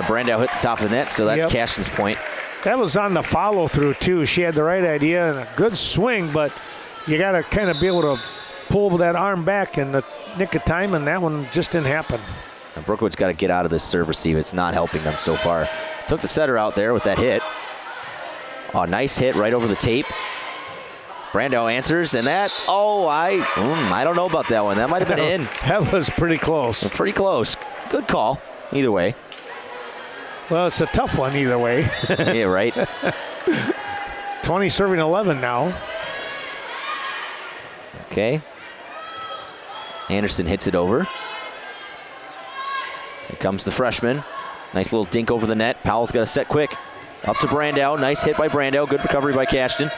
[SPEAKER 7] Brandau hit the top of the net, so that's Cashton's point.
[SPEAKER 1] That was on the follow-through, too. She had the right idea and a good swing, but you got to kind of be able to pull that arm back in the nick of time, and that one just didn't happen.
[SPEAKER 7] And Brookwood's got to get out of this serve receive. It's not helping them so far. Took the setter out there with that hit. Oh, nice hit right over the tape. Brandau answers, and that, I don't know about that one. That might have been in.
[SPEAKER 1] That was pretty close.
[SPEAKER 7] Pretty close. Good call, either way.
[SPEAKER 1] Well, it's a tough one either way.
[SPEAKER 7] Yeah, right.
[SPEAKER 1] 20 serving 11 now.
[SPEAKER 7] Okay. Anderson hits it over. Here comes the freshman. Nice little dink over the net. Powell's got to set quick. Up to Brandau. Nice hit by Brandau. Good recovery by Cashton.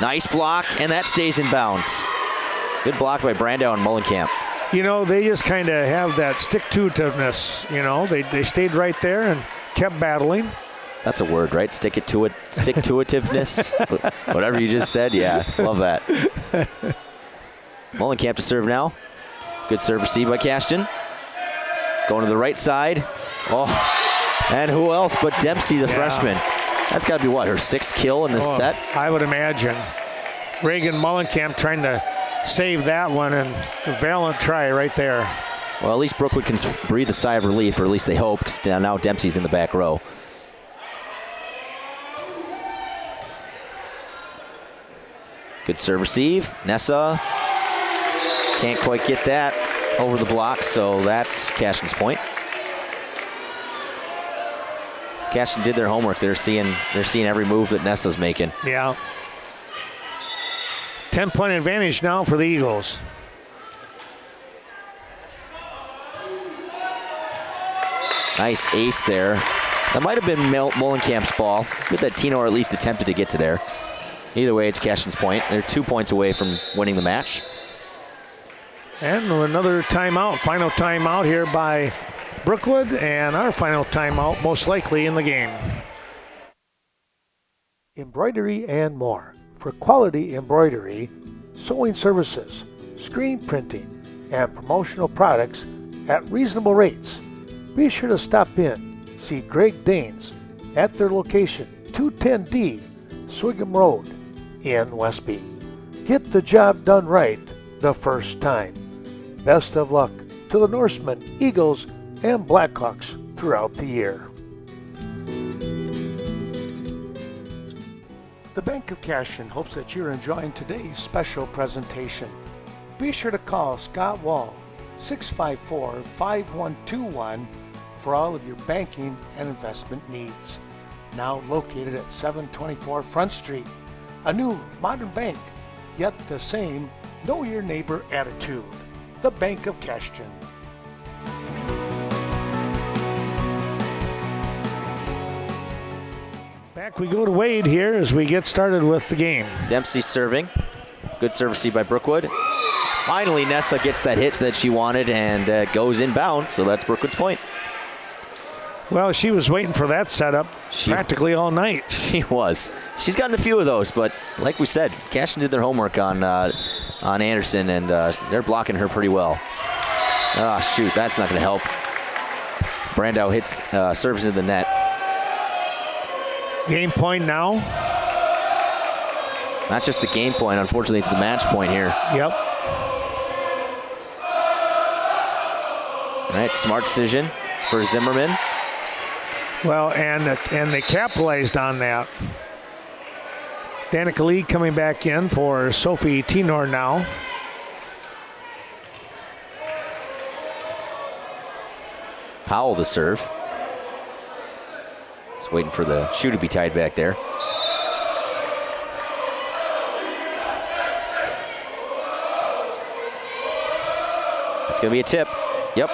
[SPEAKER 7] Nice block, and that stays in bounds. Good block by Brandau and Mullenkamp.
[SPEAKER 1] You know, they just kind of have that stick-to-itiveness. You know, they stayed right there and kept battling.
[SPEAKER 7] That's a word, right? Stick-to-itiveness. Whatever you just said, yeah, love that. Mullenkamp to serve now. Good serve received by Cashton. Going to the right side. Oh, and who else but Dempsey, the freshman. That's got to be, what, her 6th kill in this set?
[SPEAKER 1] I would imagine. Reagan Mullenkamp trying to save that one, and a valiant try right there.
[SPEAKER 7] Well, at least Brookwood can breathe a sigh of relief, or at least they hope, because now Dempsey's in the back row. Good serve receive. Nessa can't quite get that over the block, so that's Cashton's point. Cashton did their homework. They're seeing every move that Nessa's making.
[SPEAKER 1] Yeah. 10-point advantage now for the Eagles.
[SPEAKER 7] Nice ace there. That might have been Mullenkamp's ball. Good that Tino at least attempted to get to there. Either way, it's Cashton's point. They're 2 points away from winning the match.
[SPEAKER 1] And another timeout, final timeout here by Brookwood, and our final timeout most likely in the game. Embroidery and more. For quality embroidery, sewing services, screen printing, and promotional products at reasonable rates. Be sure to stop in, see Greg Danes at their location, 210D Swigum Road in Westby. Get the job done right the first time. Best of luck to the Norsemen, Eagles, and Blackhawks throughout the year. The Bank of Cashton hopes that you're enjoying today's special presentation. Be sure to call Scott Wall, 654-5121, for all of your banking and investment needs. Now located at 724 Front Street, a new modern bank, yet the same know your neighbor attitude. The Bank of Cashton. Back we go to Wade here as we get started with the game.
[SPEAKER 7] Dempsey serving. Good serve received by Brookwood. Finally, Nessa gets that hit that she wanted and goes inbounds, so that's Brookwood's point.
[SPEAKER 1] Well, she was waiting for that setup practically all night.
[SPEAKER 7] She was. She's gotten a few of those, but like we said, Cashton did their homework on Anderson, and they're blocking her pretty well. Oh, shoot, that's not going to help. Brandow hits, serves into the net.
[SPEAKER 1] Game point now.
[SPEAKER 7] Not just the game point, unfortunately, it's the match point here.
[SPEAKER 1] Yep.
[SPEAKER 7] All right, smart decision for Zimmerman.
[SPEAKER 1] Well, and they capitalized on that. Danica Lee coming back in for Sophie Tenor now.
[SPEAKER 7] Powell to serve. Just waiting for the shoe to be tied back there. It's going to be a tip. Yep.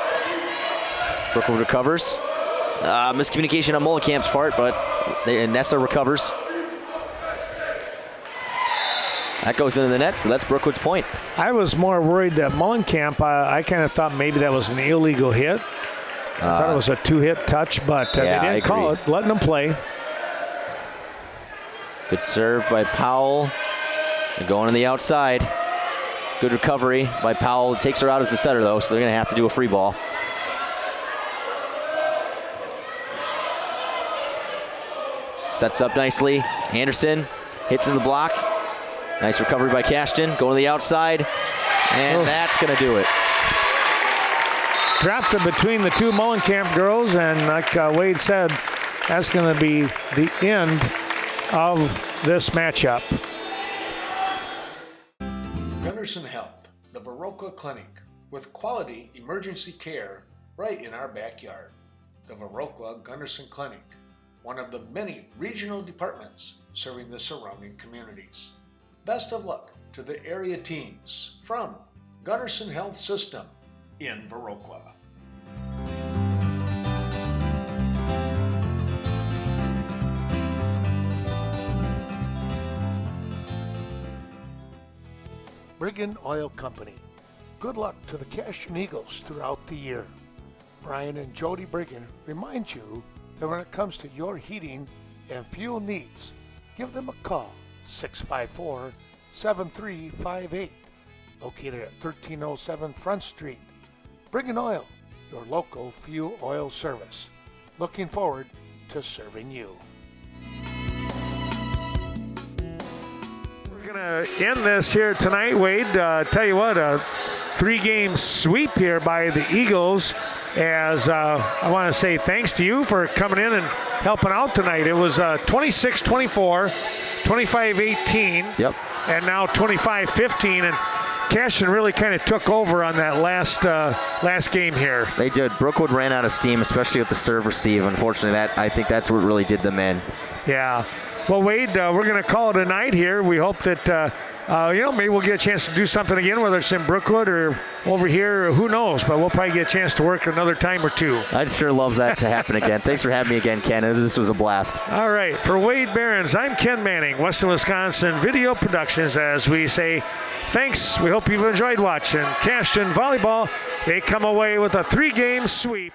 [SPEAKER 7] Brookwood recovers. Miscommunication on Mullenkamp's part, but Nessa recovers. That goes into the net, so that's Brookwood's point.
[SPEAKER 1] I was more worried that Mullenkamp, I kind of thought maybe that was an illegal hit. I thought it was a two-hit touch, but they didn't call it, letting them play.
[SPEAKER 7] Good serve by Powell. They're going on the outside. Good recovery by Powell. It takes her out as the setter, though, so they're going to have to do a free ball. Sets up nicely. Anderson hits in the block. Nice recovery by Cashton. Going to the outside. And that's going to do it.
[SPEAKER 1] Dropped it between the two Mullenkamp girls, and like Wade said, that's going to be the end of this matchup.
[SPEAKER 3] Gunderson Health, the Viroqua Clinic, with quality emergency care right in our backyard. The Viroqua Gunderson Clinic, one of the many regional departments serving the surrounding communities. Best of luck to the area teams from Gunderson Health System in Viroqua.
[SPEAKER 1] Brigham Oil Company. Good luck to the Cashton Eagles throughout the year. Brian and Jody Brigham remind you that when it comes to your heating and fuel needs, give them a call, 654-7358.
[SPEAKER 3] located at 1307 Front Street. Brigham Oil, your local fuel oil service. Looking forward to serving you.
[SPEAKER 1] We're going to end this here tonight, Wade. Tell you what, a 3-game sweep here by the Eagles. As I want to say thanks to you for coming in and helping out tonight. It was 26-24, 25-18,
[SPEAKER 7] yep,
[SPEAKER 1] and now 25-15. And Cashton really kind of took over on that last game here.
[SPEAKER 7] They did. Brookwood ran out of steam, especially with the serve receive. Unfortunately, I think that's what really did them in.
[SPEAKER 1] Yeah. Well, Wade, we're going to call it a night here. We hope that maybe we'll get a chance to do something again, whether it's in Brookwood or over here, or who knows, but we'll probably get a chance to work another time or two.
[SPEAKER 7] I'd sure love that to happen again. Thanks for having me again, Ken. This was a blast.
[SPEAKER 1] All right. For Wade Behrens, I'm Ken Manning, Western Wisconsin Video Productions, as we say thanks. We hope you've enjoyed watching Cashton Volleyball. They come away with a 3-game sweep.